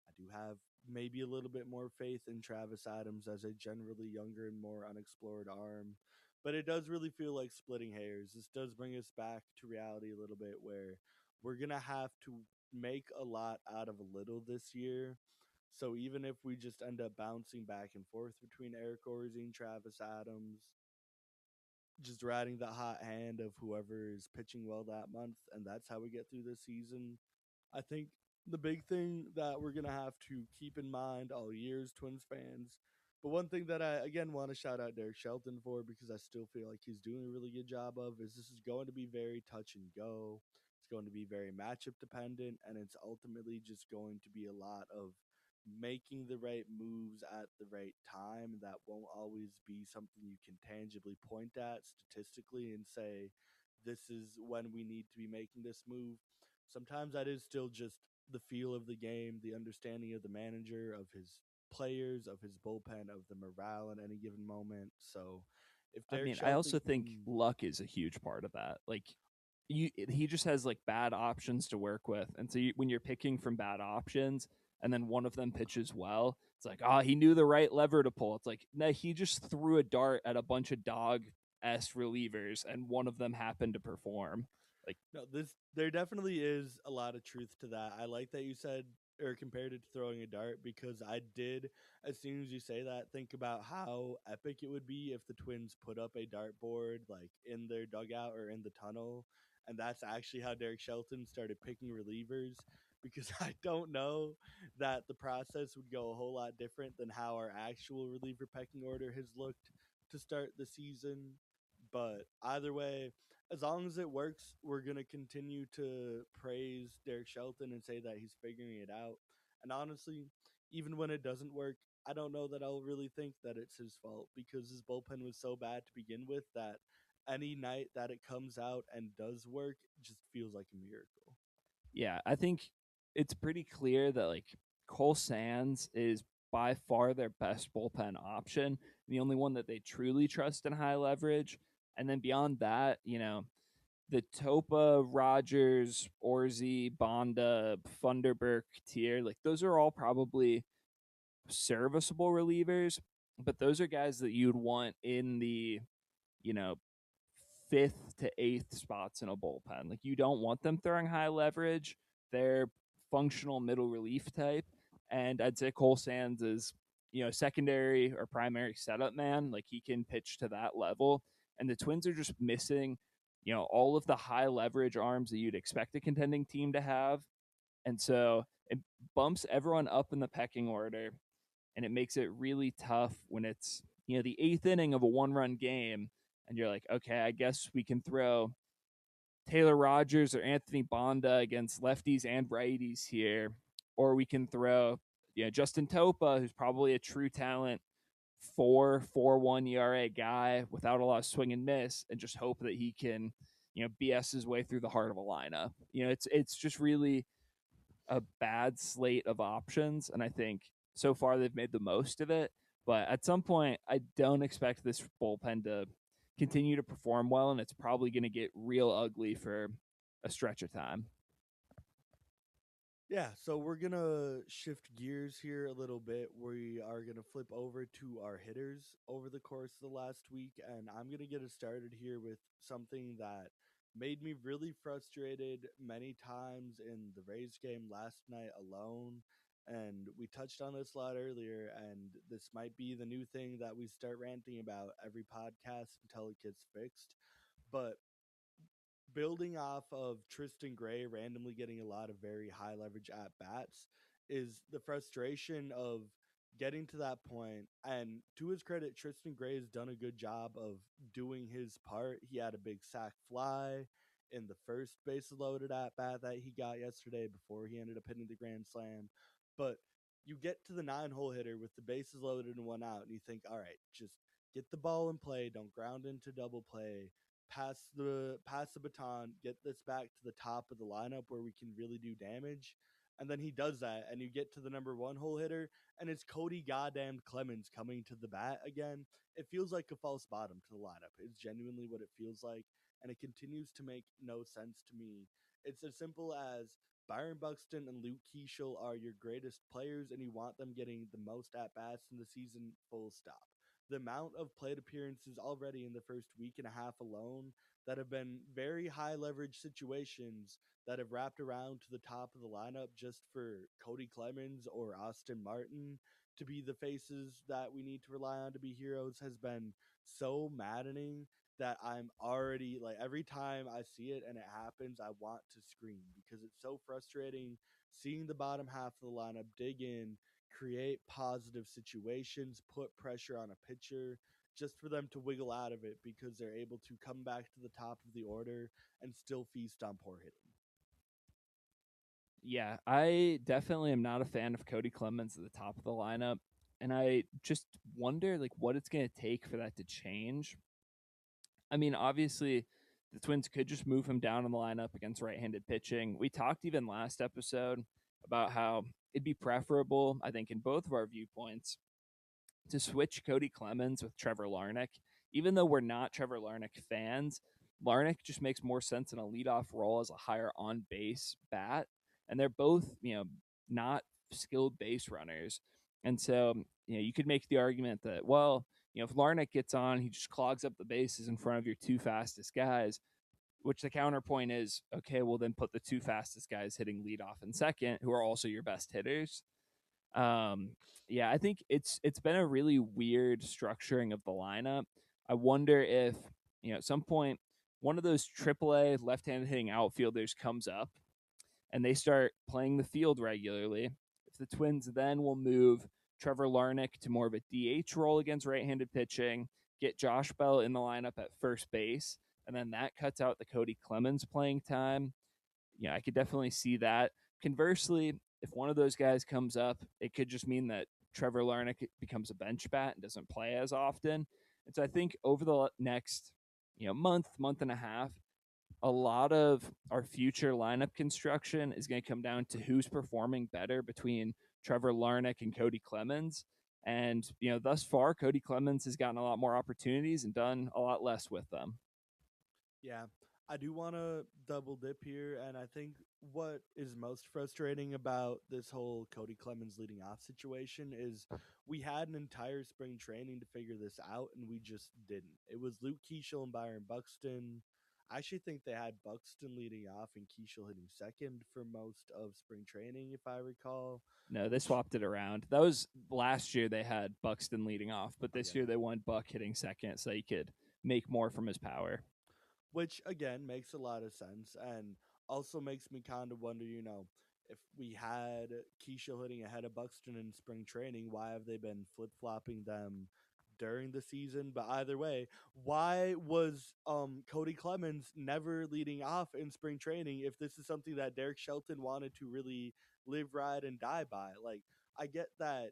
I do have maybe a little bit more faith in Travis Adams as a generally younger and more unexplored arm. But it does really feel like splitting hairs. This does bring us back to reality a little bit where we're going to have to make a lot out of a little this year. So even if we just end up bouncing back and forth between Eric Orsi and Travis Adams, just riding the hot hand of whoever is pitching well that month, and that's how we get through this season. I think the big thing that we're gonna have to keep in mind all years, Twins fans. But one thing that I again want to shout out Derek Shelton for, because I still feel like he's doing a really good job of, is this is going to be very touch and go. It's going to be very matchup dependent, and it's ultimately just going to be a lot of making the right moves at the right time. That won't always be something you can tangibly point at statistically and say, this is when we need to be making this move. Sometimes that is still just the feel of the game, the understanding of the manager, of his players, of his bullpen, of the morale at any given moment. So if I Derek mean, I Shelton also think can. luck is a huge part of that. Like, he just has like bad options to work with, and so when you're picking from bad options, and then one of them pitches well, it's like, oh, he knew the right lever to pull. It's like, no, he just threw a dart at a bunch of dog s relievers, and one of them happened to perform. Like, No, this there definitely is a lot of truth to that. I like that you said or compared it to throwing a dart, because I did, as soon as you say that, think about how epic it would be if the Twins put up a dartboard like in their dugout or in the tunnel, and that's actually how Derek Shelton started picking relievers. Because I don't know that the process would go a whole lot different than how our actual reliever pecking order has looked to start the season. But either way, as long as it works, we're gonna continue to praise Derek Shelton and say that he's figuring it out. And honestly, even when it doesn't work, I don't know that I'll really think that it's his fault, because his bullpen was so bad to begin with that any night that it comes out and does work just feels like a miracle. yeah, I think it's pretty clear that like Cole Sands is by far their best bullpen option, the only one that they truly trust in high leverage. And then beyond that, the Topa, Rogers, Orzi, Bonda, Funderburk tier, like those are all probably serviceable relievers, but those are guys that you'd want in the, you know, fifth to eighth spots in a bullpen. Like, you don't want them throwing high leverage. They're functional middle relief type. And I'd say Cole Sands is, secondary or primary setup man. Like, he can pitch to that level. And the Twins are just missing, all of the high leverage arms that you'd expect a contending team to have. And so it bumps everyone up in the pecking order, and it makes it really tough when it's, the eighth inning of a 1-run game, and you're like, okay, I guess we can throw Taylor Rogers or Anthony Bonda against lefties and righties here, or we can throw, Justin Topa, who's probably a true talent, 4.41 ERA guy without a lot of swing and miss, and just hope that he can, BS his way through the heart of a lineup. It's just really a bad slate of options, and I think so far they've made the most of it. But at some point, I don't expect this bullpen to continue to perform well, and it's probably going to get real ugly for a stretch of time. Yeah, so we're gonna shift gears here a little bit. We are gonna flip over to our hitters over the course of the last week, and I'm gonna get us started here with something that made me really frustrated many times in the Rays game last night alone. And we touched on this a lot earlier, and this might be the new thing that we start ranting about every podcast until it gets fixed. But building off of Tristan Gray randomly getting a lot of very high leverage at bats is the frustration of getting to that point. And to his credit, Tristan Gray has done a good job of doing his part. He had a big sac fly in the first bases loaded at bat that he got yesterday before he ended up hitting the grand slam. But you get to the 9 hole hitter with the bases loaded and 1 out, and you think, all right, just get the ball in play, don't ground into double play, pass the baton, get this back to the top of the lineup where we can really do damage. And then he does that, and you get to the number 1 hole hitter, and it's Cody goddamn Clemens coming to the bat again. It feels like a false bottom to the lineup. It's genuinely what it feels like, and it continues to make no sense to me. It's as simple as Byron Buxton and Luke Keeschel are your greatest players, and you want them getting the most at bats in the season, full stop. The amount of plate appearances already in the first week and a half alone that have been very high leverage situations that have wrapped around to the top of the lineup just for Cody Clemens or Austin Martin to be the faces that we need to rely on to be heroes has been so maddening that I'm already like every time I see it and it happens, I want to scream because it's so frustrating seeing the bottom half of the lineup dig in, create positive situations, put pressure on a pitcher just for them to wiggle out of it because they're able to come back to the top of the order and still feast on poor hitting. Yeah, I definitely am not a fan of Cody Clemens at the top of the lineup. And I just wonder like what it's going to take for that to change. I mean, obviously the Twins could just move him down in the lineup against right-handed pitching. We talked even last episode about how it'd be preferable, I think in both of our viewpoints, to switch Cody Clemens with Trevor Larnach. Even though we're not Trevor Larnach fans, Larnach just makes more sense in a leadoff role as a higher on base bat. And they're both, not skilled base runners. And so, you could make the argument that, well, if Larnach gets on, he just clogs up the bases in front of your two fastest guys, which the counterpoint is, okay, well, then put the two fastest guys hitting leadoff and second, who are also your best hitters. Um, yeah, I think it's been a really weird structuring of the lineup. I wonder if at some point one of those AAA left-handed hitting outfielders comes up and they start playing the field regularly. If the Twins then will move Trevor Larnach to more of a DH role against right-handed pitching, get Josh Bell in the lineup at first base, and then that cuts out the Cody Clemens playing time. Yeah, I could definitely see that. Conversely, if one of those guys comes up, it could just mean that Trevor Larnach becomes a bench bat and doesn't play as often. And so I think over the next, month and a half, a lot of our future lineup construction is going to come down to who's performing better between Trevor Larnach and Cody Clemens. And, thus far, Cody Clemens has gotten a lot more opportunities and done a lot less with them. Yeah, I do want to double dip here, and I think what is most frustrating about this whole Cody Clemens leading off situation is we had an entire spring training to figure this out, and we just didn't. It was Luke Keeschel and Byron Buxton. I actually think they had Buxton leading off and Keeschel hitting second for most of spring training, if I recall. No, they Which, swapped it around. That was last year they had Buxton leading off, but this yeah, year they wanted Buck hitting second so he could make more from his power. which again makes a lot of sense and also makes me kind of wonder, if we had Keisha hitting ahead of Buxton in spring training, why have they been flip flopping them during the season? But either way, why was Cody Clemens never leading off in spring training if this is something that Derek Shelton wanted to really live, ride, and die by? Like, I get that,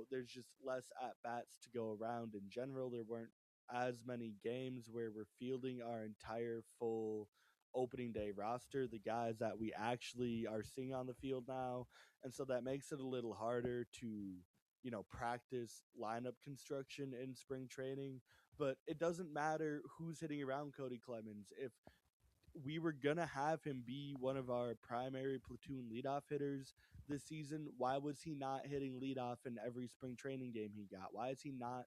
there's just less at bats to go around in general. There weren't as many games where we're fielding our entire full opening day roster, the guys that we actually are seeing on the field now. And so that makes it a little harder to, practice lineup construction in spring training. But it doesn't matter who's hitting around Cody Clemens. If we were going to have him be one of our primary platoon leadoff hitters this season, why was he not hitting leadoff in every spring training game he got? Why is he not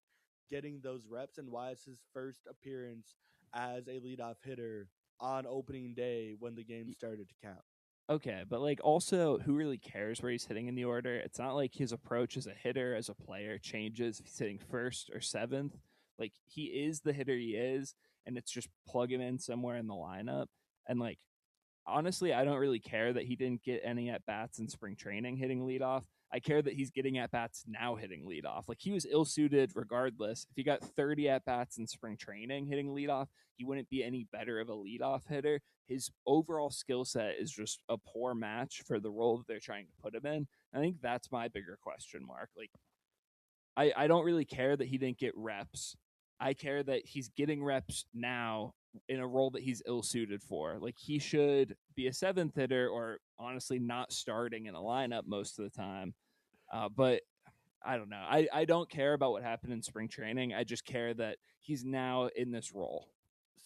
getting those reps? And why is his first appearance as a leadoff hitter on opening day when the game started to count? Okay, but also, who really cares where he's hitting in the order? It's not like his approach as a hitter, as a player, changes if he's hitting first or seventh. Like, he is the hitter he is, and it's just plug him in somewhere in the lineup. And honestly, I don't really care that he didn't get any at bats in spring training hitting leadoff. I care that he's getting at bats now hitting leadoff. Like he was ill suited regardless. If he got 30 at bats in spring training hitting leadoff, he wouldn't be any better of a leadoff hitter. His overall skill set is just a poor match for the role that they're trying to put him in. I think that's my bigger question mark. Like I don't really care that he didn't get reps. I care that he's getting reps now in a role that he's ill suited for. Like he should be a seventh hitter or honestly not starting in a lineup most of the time. But I don't know. I don't care about what happened in spring training. I just care that he's now in this role.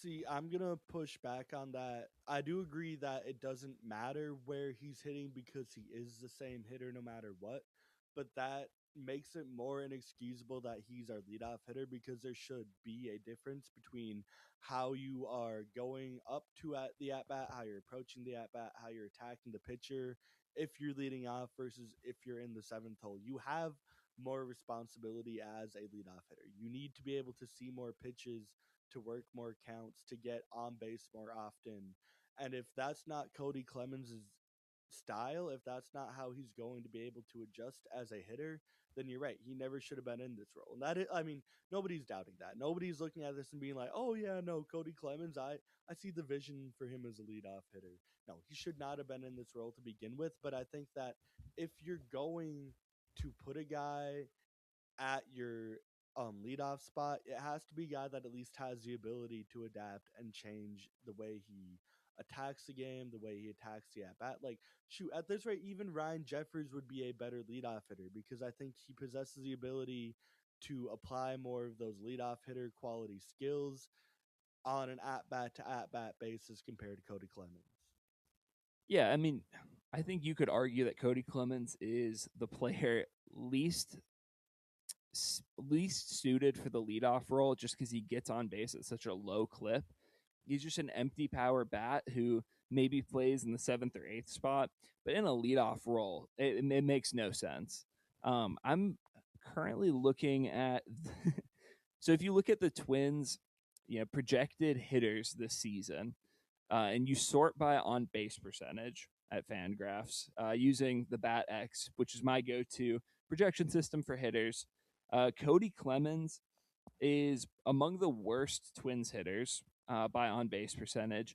See, I'm going to push back on that. I do agree that it doesn't matter where he's hitting because he is the same hitter no matter what, but that makes it more inexcusable that he's our leadoff hitter because there should be a difference between how you are going up to at the at bat, how you're approaching the at bat, how you're attacking the pitcher if you're leading off versus if you're in the seventh hole. You have more responsibility as a leadoff hitter. You need to be able to see more pitches, to work more counts, to get on base more often. And if that's not Cody Clemens' style, if that's not how he's going to be able to adjust as a hitter, then you're right. He never should have been in this role. And that is, I mean, nobody's doubting that. Nobody's looking at this and being like, oh yeah, no, Cody Clemens, I see the vision for him as a leadoff hitter. No, he should not have been in this role to begin with. But I think that if you're going to put a guy at your leadoff spot, it has to be a guy that at least has the ability to adapt and change the way he attacks the game, the way he attacks the at bat. Like, shoot, at this rate, even Ryan Jeffers would be a better leadoff hitter because I think he possesses the ability to apply more of those leadoff hitter quality skills on an at bat to at bat basis compared to Cody Clemens. Yeah, I mean, I think you could argue that Cody Clemens is the player least suited for the leadoff role just because he gets on base at such a low clip. He's just an empty power bat who maybe plays in the seventh or eighth spot, but in a leadoff role, it makes no sense. I'm currently looking at so if you look at the Twins, projected hitters this season, and you sort by on base percentage at Fangraphs using the Bat X, which is my go-to projection system for hitters. Cody Clemens is among the worst Twins hitters by on base percentage,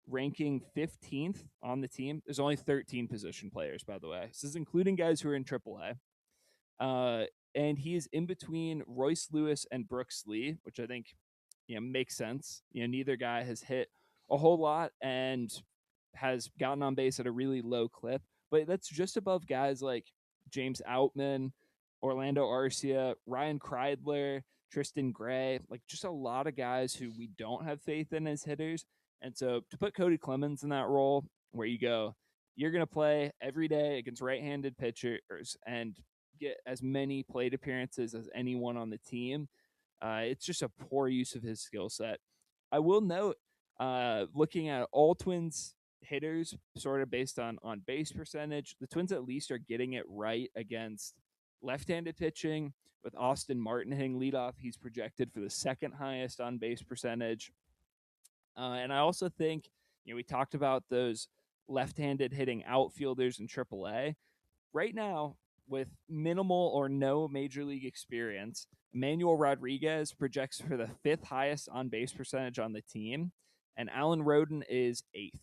ranking 15th on the team. There's only 13 position players, by the way. This is including guys who are in AAA. And he is in between Royce Lewis and Brooks Lee, which I think makes sense. Neither guy has hit a whole lot and has gotten on base at a really low clip, but that's just above guys like James Outman, Orlando Arcia, Ryan Kreidler, Tristan Gray, like just a lot of guys who we don't have faith in as hitters. And so to put Cody Clemens in that role where you go, you're going to play every day against right-handed pitchers and get as many plate appearances as anyone on the team. It's just a poor use of his skill set. I will note, looking at all Twins hitters, sort of based on base percentage, the Twins at least are getting it right against left-handed pitching. With Austin Martin hitting leadoff, he's projected for the second highest on base percentage. And I also think, we talked about those left-handed hitting outfielders in AAA. Right now, with minimal or no major league experience, Emmanuel Rodriguez projects for the fifth highest on base percentage on the team, and Alan Roden is eighth.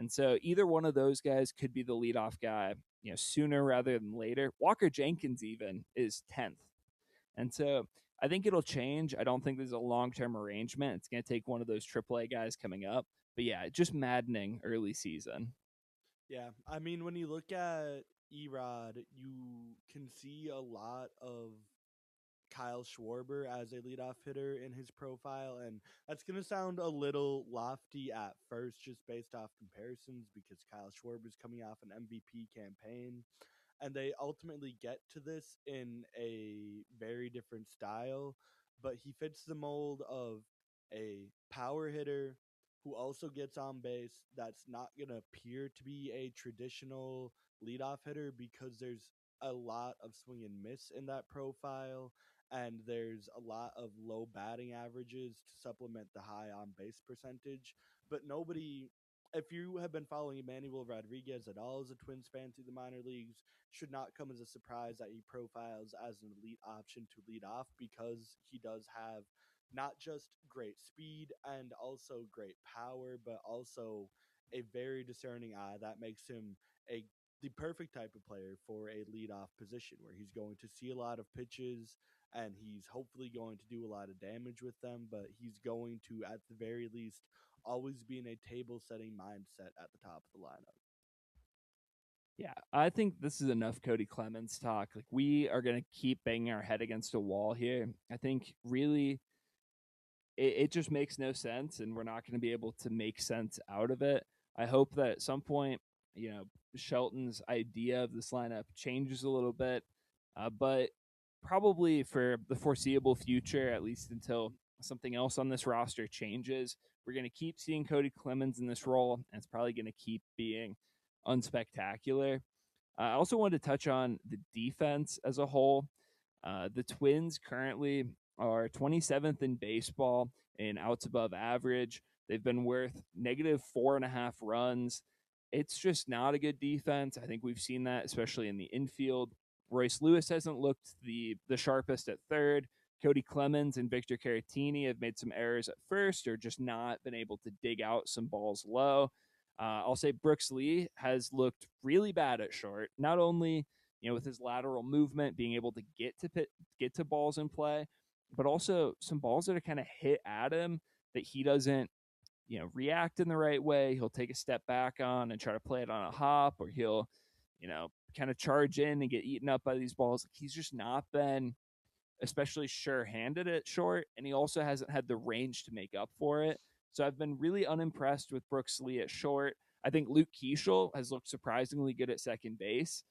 And so either one of those guys could be the leadoff guy, sooner rather than later. Walker Jenkins even is 10th. And so I think it'll change. I don't think there's a long-term arrangement. It's going to take one of those AAA guys coming up. But yeah, just maddening early season. Yeah, I mean, when you look at Erod, you can see a lot of Kyle Schwarber as a leadoff hitter in his profile, and that's going to sound a little lofty at first just based off comparisons because Kyle Schwarber's coming off an MVP campaign, and they ultimately get to this in a very different style, but he fits the mold of a power hitter who also gets on base that's not going to appear to be a traditional leadoff hitter because there's a lot of swing and miss in that profile, and there's a lot of low batting averages to supplement the high on base percentage. But nobody if you have been following Emmanuel Rodriguez at all as a Twins fan through the minor leagues, should not come as a surprise that he profiles as an elite option to lead off because he does have not just great speed and also great power, but also a very discerning eye that makes him a the perfect type of player for a leadoff position where he's going to see a lot of pitches and he's hopefully going to do a lot of damage with them, but he's going to, at the very least, always be in a table setting mindset at the top of the lineup. Yeah, I think this is enough Cody Clemens talk. Like, we are going to keep banging our head against a wall here. I think really it just makes no sense, and we're not going to be able to make sense out of it. I hope that at some point, Shelton's idea of this lineup changes a little bit, but probably for the foreseeable future, at least until something else on this roster changes, we're going to keep seeing Cody Clemens in this role, and it's probably going to keep being unspectacular. I also wanted to touch on the defense as a whole. The Twins currently are 27th in baseball in outs above average. They've been worth negative 4.5 runs. It's just not a good defense. I think we've seen that, especially in the infield. Royce Lewis hasn't looked the sharpest at third. Cody Clemens and Victor Caratini have made some errors at first or just not been able to dig out some balls low. I'll say Brooks Lee has looked really bad at short, not only with his lateral movement, being able to get to balls in play, but also some balls that are kind of hit at him that he doesn't react in the right way. He'll take a step back on and try to play it on a hop, or he'll kind of charge in and get eaten up by these balls. He's just not been especially sure-handed at short, and he also hasn't had the range to make up for it. So I've been really unimpressed with Brooks Lee at short. I think Luke Keeschel has looked surprisingly good at second base.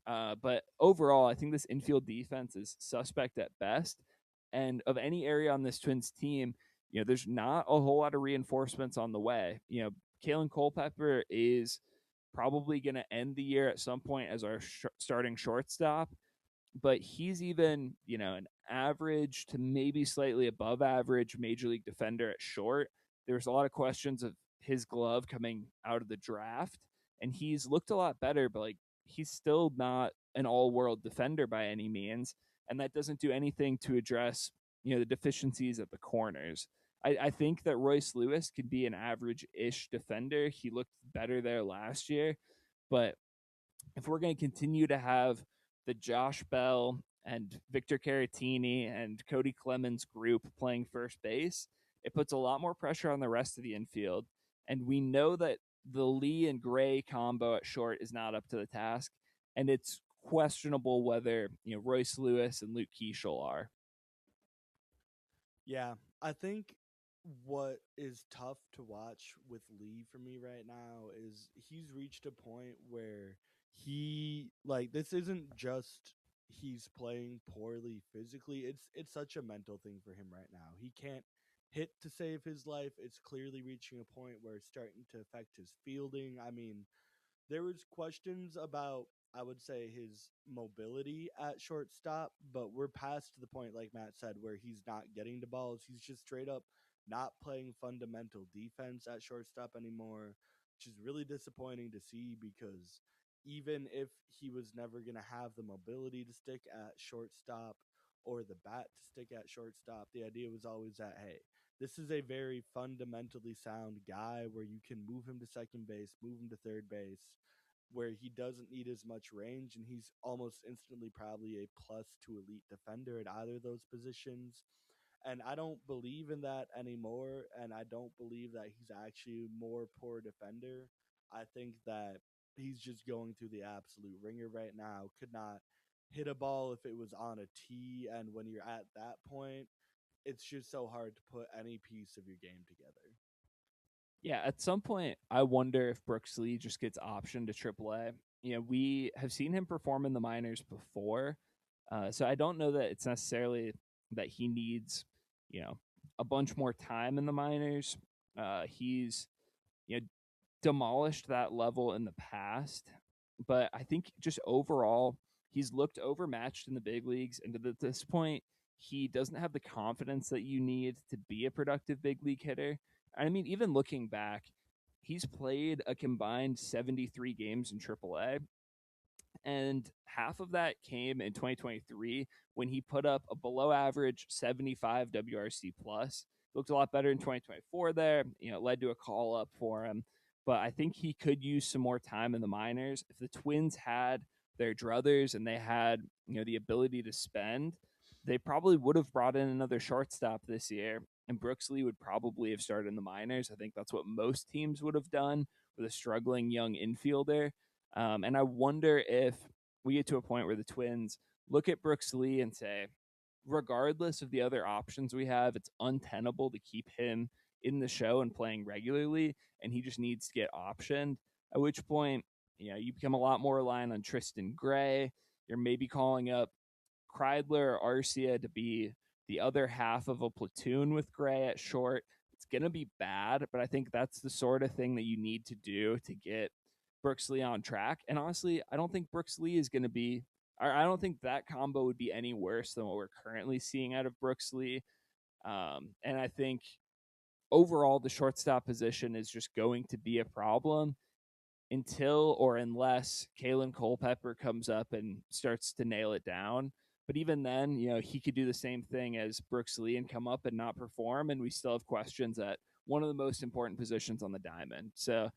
But overall, I think this infield defense is suspect at best. And of any area on this Twins team, there's not a whole lot of reinforcements on the way. Kalen Culpepper is probably going to end the year at some point as our starting shortstop, but he's even, an average to maybe slightly above average major league defender at short. There's a lot of questions of his glove coming out of the draft, and he's looked a lot better, but he's still not an all-world defender by any means, and that doesn't do anything to address, the deficiencies at the corners. I think that Royce Lewis could be an average-ish defender. He looked better there last year, but if we're going to continue to have the Josh Bell and Victor Caratini and Cody Clemens group playing first base, it puts a lot more pressure on the rest of the infield. And we know that the Lee and Gray combo at short is not up to the task. And it's questionable whether, Royce Lewis and Luke Keeschel are. Yeah, I think what is tough to watch with Lee for me right now is he's reached a point where this isn't just he's playing poorly physically. It's such a mental thing for him right now. He can't hit to save his life. It's clearly reaching a point where it's starting to affect his fielding. I mean, there was questions about, I would say, his mobility at shortstop, but we're past the point, like Matt said, where he's not getting the balls. He's just straight up not playing fundamental defense at shortstop anymore, which is really disappointing to see because even if he was never going to have the mobility to stick at shortstop or the bat to stick at shortstop, the idea was always that, hey, this is a very fundamentally sound guy where you can move him to second base, move him to third base, where he doesn't need as much range, and he's almost instantly probably a plus to elite defender at either of those positions. And I don't believe in that anymore, and I don't believe that he's actually a more poor defender. I think that he's just going through the absolute ringer right now. Could not hit a ball if it was on a tee, and when you're at that point, it's just so hard to put any piece of your game together. Yeah, at some point, I wonder if Brooks Lee just gets optioned to AAA. We have seen him perform in the minors before, so I don't know that it's necessarily that he needs, a bunch more time in the minors. He's, you know, demolished that level in the past, but I think just overall, he's looked overmatched in the big leagues, and at this point, he doesn't have the confidence that you need to be a productive big league hitter. I mean, even looking back, he's played a combined 73 games in AAA, and half of that came in 2023 when he put up a below average 75 WRC plus. Looked a lot better in 2024 there. It led to a call up for him. But I think he could use some more time in the minors. If the Twins had their druthers and they had, the ability to spend, they probably would have brought in another shortstop this year. And Brooks Lee would probably have started in the minors. I think that's what most teams would have done with a struggling young infielder. And I wonder if we get to a point where the Twins look at Brooks Lee and say, regardless of the other options we have, it's untenable to keep him in the show and playing regularly, and he just needs to get optioned. At which point, you become a lot more reliant on Tristan Gray. You're maybe calling up Kreidler or Arcia to be the other half of a platoon with Gray at short. It's going to be bad, but I think that's the sort of thing that you need to do to get Brooks Lee on track. And honestly, I don't think Brooks Lee is going to be, I don't think that combo would be any worse than what we're currently seeing out of Brooks Lee. And I think overall, the shortstop position is just going to be a problem until or unless Kalen Culpepper comes up and starts to nail it down. But even then, he could do the same thing as Brooks Lee and come up and not perform. And we still have questions at one of the most important positions on the diamond. So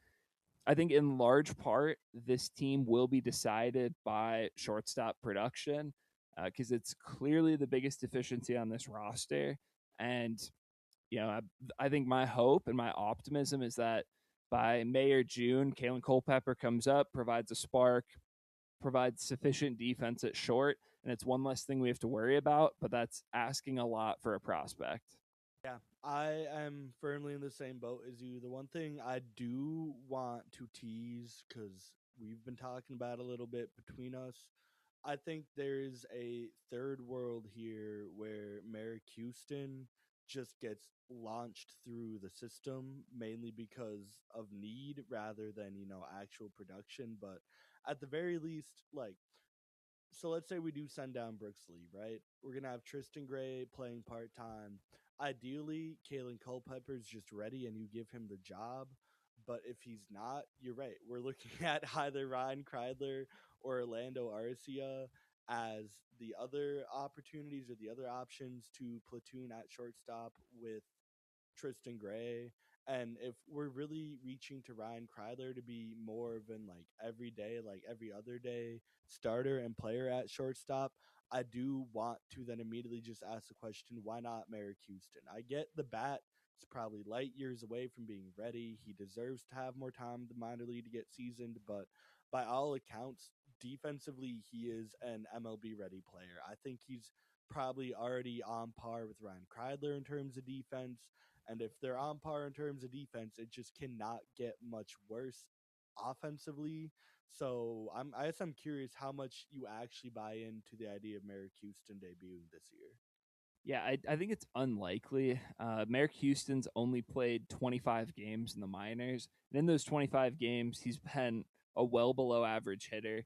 I think in large part, this team will be decided by shortstop production because it's clearly the biggest deficiency on this roster. And, I think my hope and my optimism is that by May or June, Kalen Culpepper comes up, provides a spark, provides sufficient defense at short, and it's one less thing we have to worry about, but that's asking a lot for a prospect. Yeah, I am firmly in the same boat as you. The one thing I do want to tease, because we've been talking about a little bit between us, I think there's a third world here where Merrick Houston just gets launched through the system mainly because of need rather than, actual production. But at the very least, like, so let's say we do send down Brooks Lee, right? We're gonna have Tristan Gray playing part time. Ideally, Kalen Culpepper's just ready and you give him the job. But if he's not, you're right. We're looking at either Ryan Kreidler or Orlando Arcia as the other opportunities or the other options to platoon at shortstop with Tristan Gray. And if we're really reaching to Ryan Kreidler to be more of an every day, like every other day starter and player at shortstop, I do want to then immediately just ask the question, why not Merrick Houston? I get the bat is probably light years away from being ready. He deserves to have more time in the minor league to get seasoned, but by all accounts, defensively, he is an MLB ready player. I think he's probably already on par with Ryan Kreidler in terms of defense. And if they're on par in terms of defense, it just cannot get much worse offensively. So I guess I'm curious how much you actually buy into the idea of Merrick Houston debuting this year. Yeah, I think it's unlikely. Merrick Houston's only played 25 games in the minors. And in those 25 games, he's been a well below average hitter.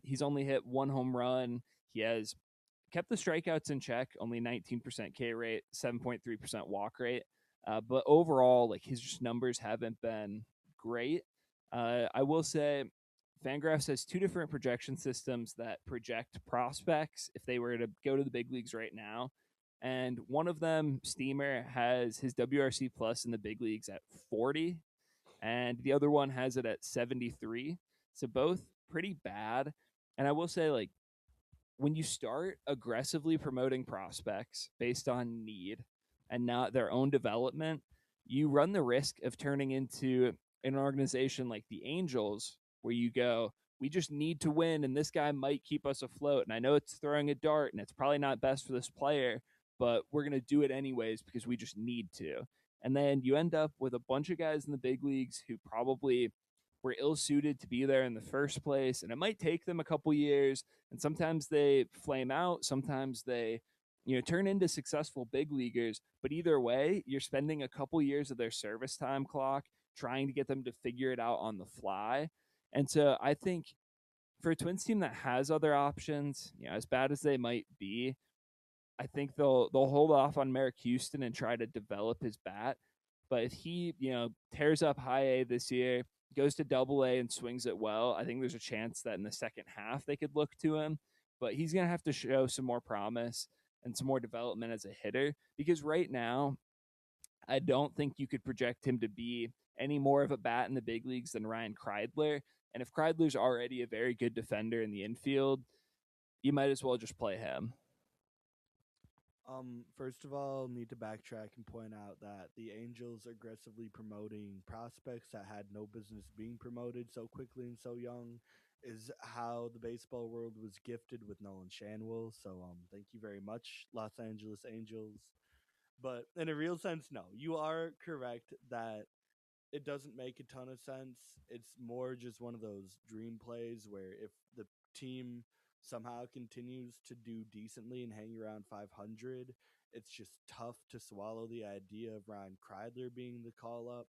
He's only hit one home run. He has kept the strikeouts in check, only 19% K rate, 7.3% walk rate. But overall, like his numbers haven't been great. I will say Fangraphs has two different projection systems that project prospects if they were to go to the big leagues right now. And one of them, Steamer, has his WRC plus in the big leagues at 40, and the other one has it at 73. So both pretty bad. And I will say, like, when you start aggressively promoting prospects based on need and not their own development, you run the risk of turning into an organization like the Angels, where you go, we just need to win, and this guy might keep us afloat. And I know it's throwing a dart, and it's probably not best for this player, but we're going to do it anyways because we just need to. And then you end up with a bunch of guys in the big leagues who probably were ill suited to be there in the first place. And it might take them a couple years. And sometimes they flame out. Sometimes they, turn into successful big leaguers. But either way, you're spending a couple years of their service time clock trying to get them to figure it out on the fly. And so I think for a Twins team that has other options, as bad as they might be, I think they'll hold off on Merrick Houston and try to develop his bat. But if he, tears up high A this year, goes to double A and swings it well, I think there's a chance that in the second half they could look to him. But he's going to have to show some more promise and some more development as a hitter, because right now, I don't think you could project him to be any more of a bat in the big leagues than Ryan Kreidler. And if Kreidler's already a very good defender in the infield, you might as well just play him. First of all, need to backtrack and point out that the Angels aggressively promoting prospects that had no business being promoted so quickly and so young is how the baseball world was gifted with Nolan Shanwell. So, thank you very much, Los Angeles Angels. But in a real sense, no, you are correct that it doesn't make a ton of sense. It's more just one of those dream plays where if the team somehow continues to do decently and hang around 500, it's just tough to swallow the idea of Ryan Kreidler being the call up.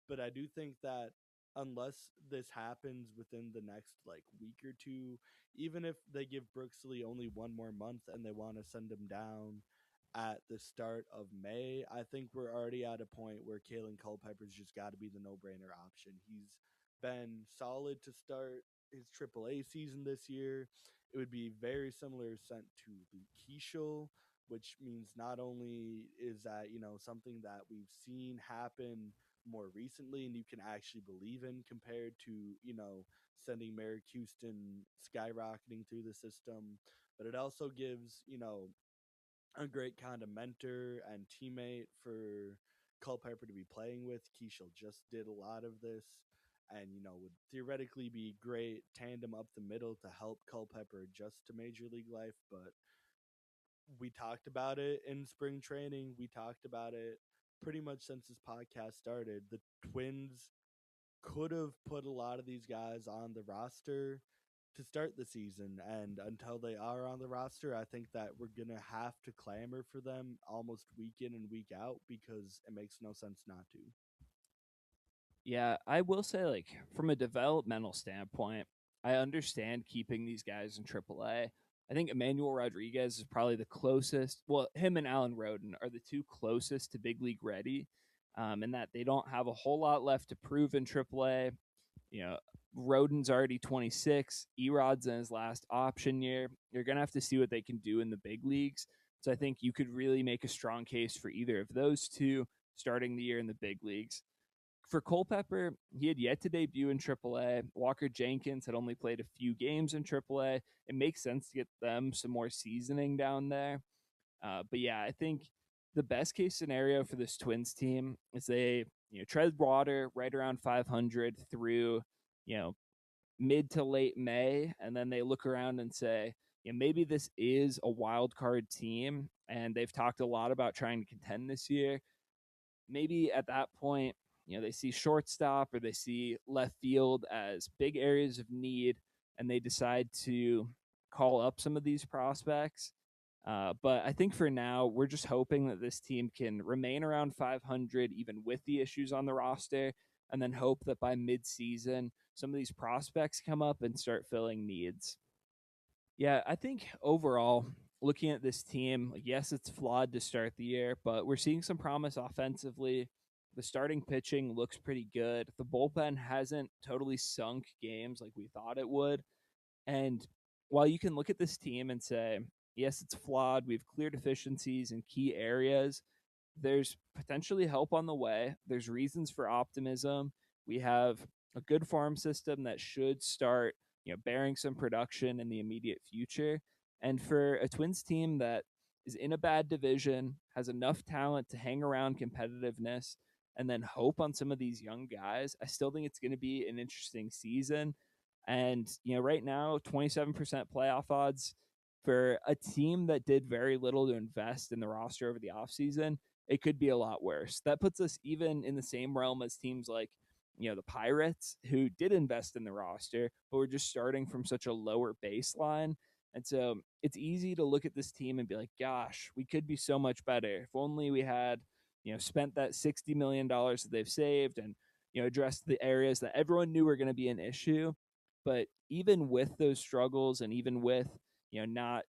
But I do think that unless this happens within the next like week or two, even if they give Brooksley only one more month and they want to send him down at the start of May, I think we're already at a point where Kalen Culpepper's just got to be the no-brainer option. He's been solid to start his AAA season this year. It would be very similar sent to Luke Keeschel, which means not only is that, something that we've seen happen more recently and you can actually believe in compared to, sending Merrick Houston skyrocketing through the system, but it also gives, a great kind of mentor and teammate for Culpepper to be playing with. Keishel just did a lot of this and, would theoretically be great tandem up the middle to help Culpepper adjust to Major League life. But we talked about it in spring training. We talked about it pretty much since this podcast started. The Twins could have put a lot of these guys on the roster to start the season, and until they are on the roster, I think that we're gonna have to clamor for them almost week in and week out because it makes no sense not to. Yeah, I will say, like, from a developmental standpoint, I understand keeping these guys in AAA. I think Emmanuel Rodriguez is probably the closest. Well, him and Alan Roden are the two closest to big league ready, in that they don't have a whole lot left to prove in AAA. You know, Roden's already 26. Erod's in his last option year. You're going to have to see what they can do in the big leagues. So I think you could really make a strong case for either of those two starting the year in the big leagues. For Culpepper, he had yet to debut in AAA. Walker Jenkins had only played a few games in AAA. It makes sense to get them some more seasoning down there. But yeah, I think the best case scenario for this Twins team is they tread water right around 500 through mid to late May, and then they look around and say, maybe this is a wild card team, and they've talked a lot about trying to contend this year. Maybe at that point, they see shortstop or they see left field as big areas of need, and they decide to call up some of these prospects. But I think for now, we're just hoping that this team can remain around 500, even with the issues on the roster, and then hope that by mid-season, some of these prospects come up and start filling needs. Yeah, I think overall, looking at this team, like, yes, it's flawed to start the year, but we're seeing some promise offensively. The starting pitching looks pretty good. The bullpen hasn't totally sunk games like we thought it would. And while you can look at this team and say, yes, it's flawed, we have clear deficiencies in key areas, there's potentially help on the way. There's reasons for optimism. We have a good farm system that should start, bearing some production in the immediate future. And for a Twins team that is in a bad division, has enough talent to hang around competitiveness, and then hope on some of these young guys, I still think it's going to be an interesting season. And, right now, 27% playoff odds for a team that did very little to invest in the roster over the offseason. It could be a lot worse. That puts us even in the same realm as teams like, the Pirates, who did invest in the roster, but we're just starting from such a lower baseline. And so it's easy to look at this team and be like, gosh, we could be so much better. If only we had, spent that $60 million that they've saved and, addressed the areas that everyone knew were going to be an issue. But even with those struggles and even with, not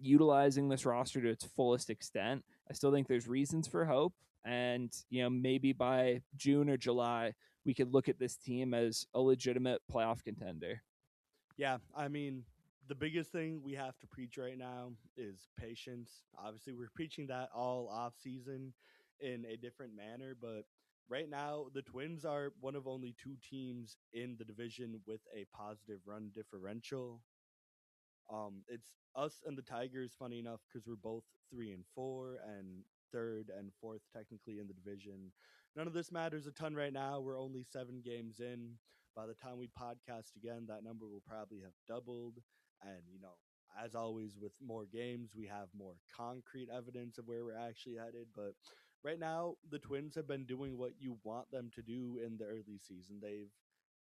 utilizing this roster to its fullest extent, I still think there's reasons for hope. And, maybe by June or July, we could look at this team as a legitimate playoff contender. Yeah, I mean, the biggest thing we have to preach right now is patience. Obviously, we're preaching that all off season in a different manner, but right now the Twins are one of only two teams in the division with a positive run differential. It's us and the Tigers, funny enough, because we're both 3-4 and third and fourth technically in the division. None of this matters a ton right now. We're only 7 games in. By the time we podcast again, that number will probably have doubled. And, as always with more games, we have more concrete evidence of where we're actually headed. But right now, the Twins have been doing what you want them to do in the early season. They've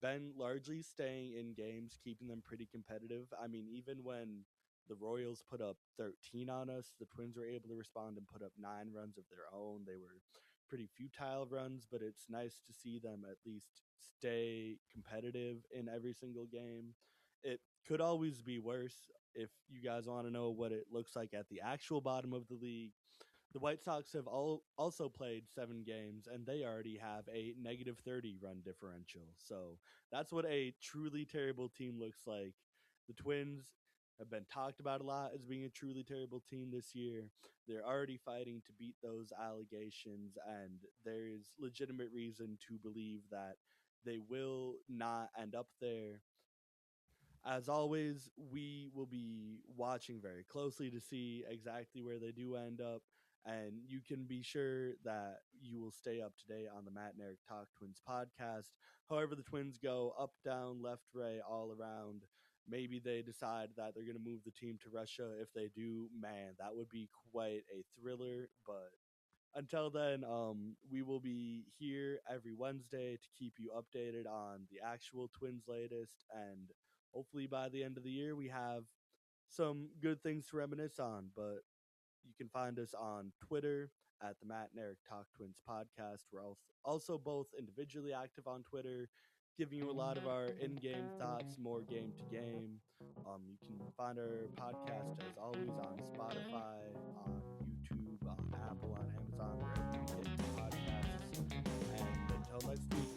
been largely staying in games, keeping them pretty competitive. I mean, even when the Royals put up 13 on us, the Twins were able to respond and put up 9 runs of their own. They were pretty futile runs, but it's nice to see them at least stay competitive in every single game. It could always be worse. If you guys want to know what it looks like at the actual bottom of the league, the White Sox have also played 7 games, and they already have a negative 30 run differential. So that's what a truly terrible team looks like. The Twins have been talked about a lot as being a truly terrible team this year. They're already fighting to beat those allegations, and there's legitimate reason to believe that they will not end up there. As always, we will be watching very closely to see exactly where they do end up. And you can be sure that you will stay up to date on the Matt and Eric Talk Twins podcast. However, the Twins go up, down, left, right, all around. Maybe they decide that they're going to move the team to Russia. If they do, man, that would be quite a thriller. But until then, we will be here every Wednesday to keep you updated on the actual Twins latest, and hopefully by the end of the year we have some good things to reminisce on. But you can find us on Twitter at the Matt and Eric Talk Twins podcast. We're also both individually active on Twitter, giving you a lot of our in-game thoughts, more game to game. You can find our podcast as always on Spotify, on YouTube, on Apple, on Amazon, wherever you get your podcasts. And until next week.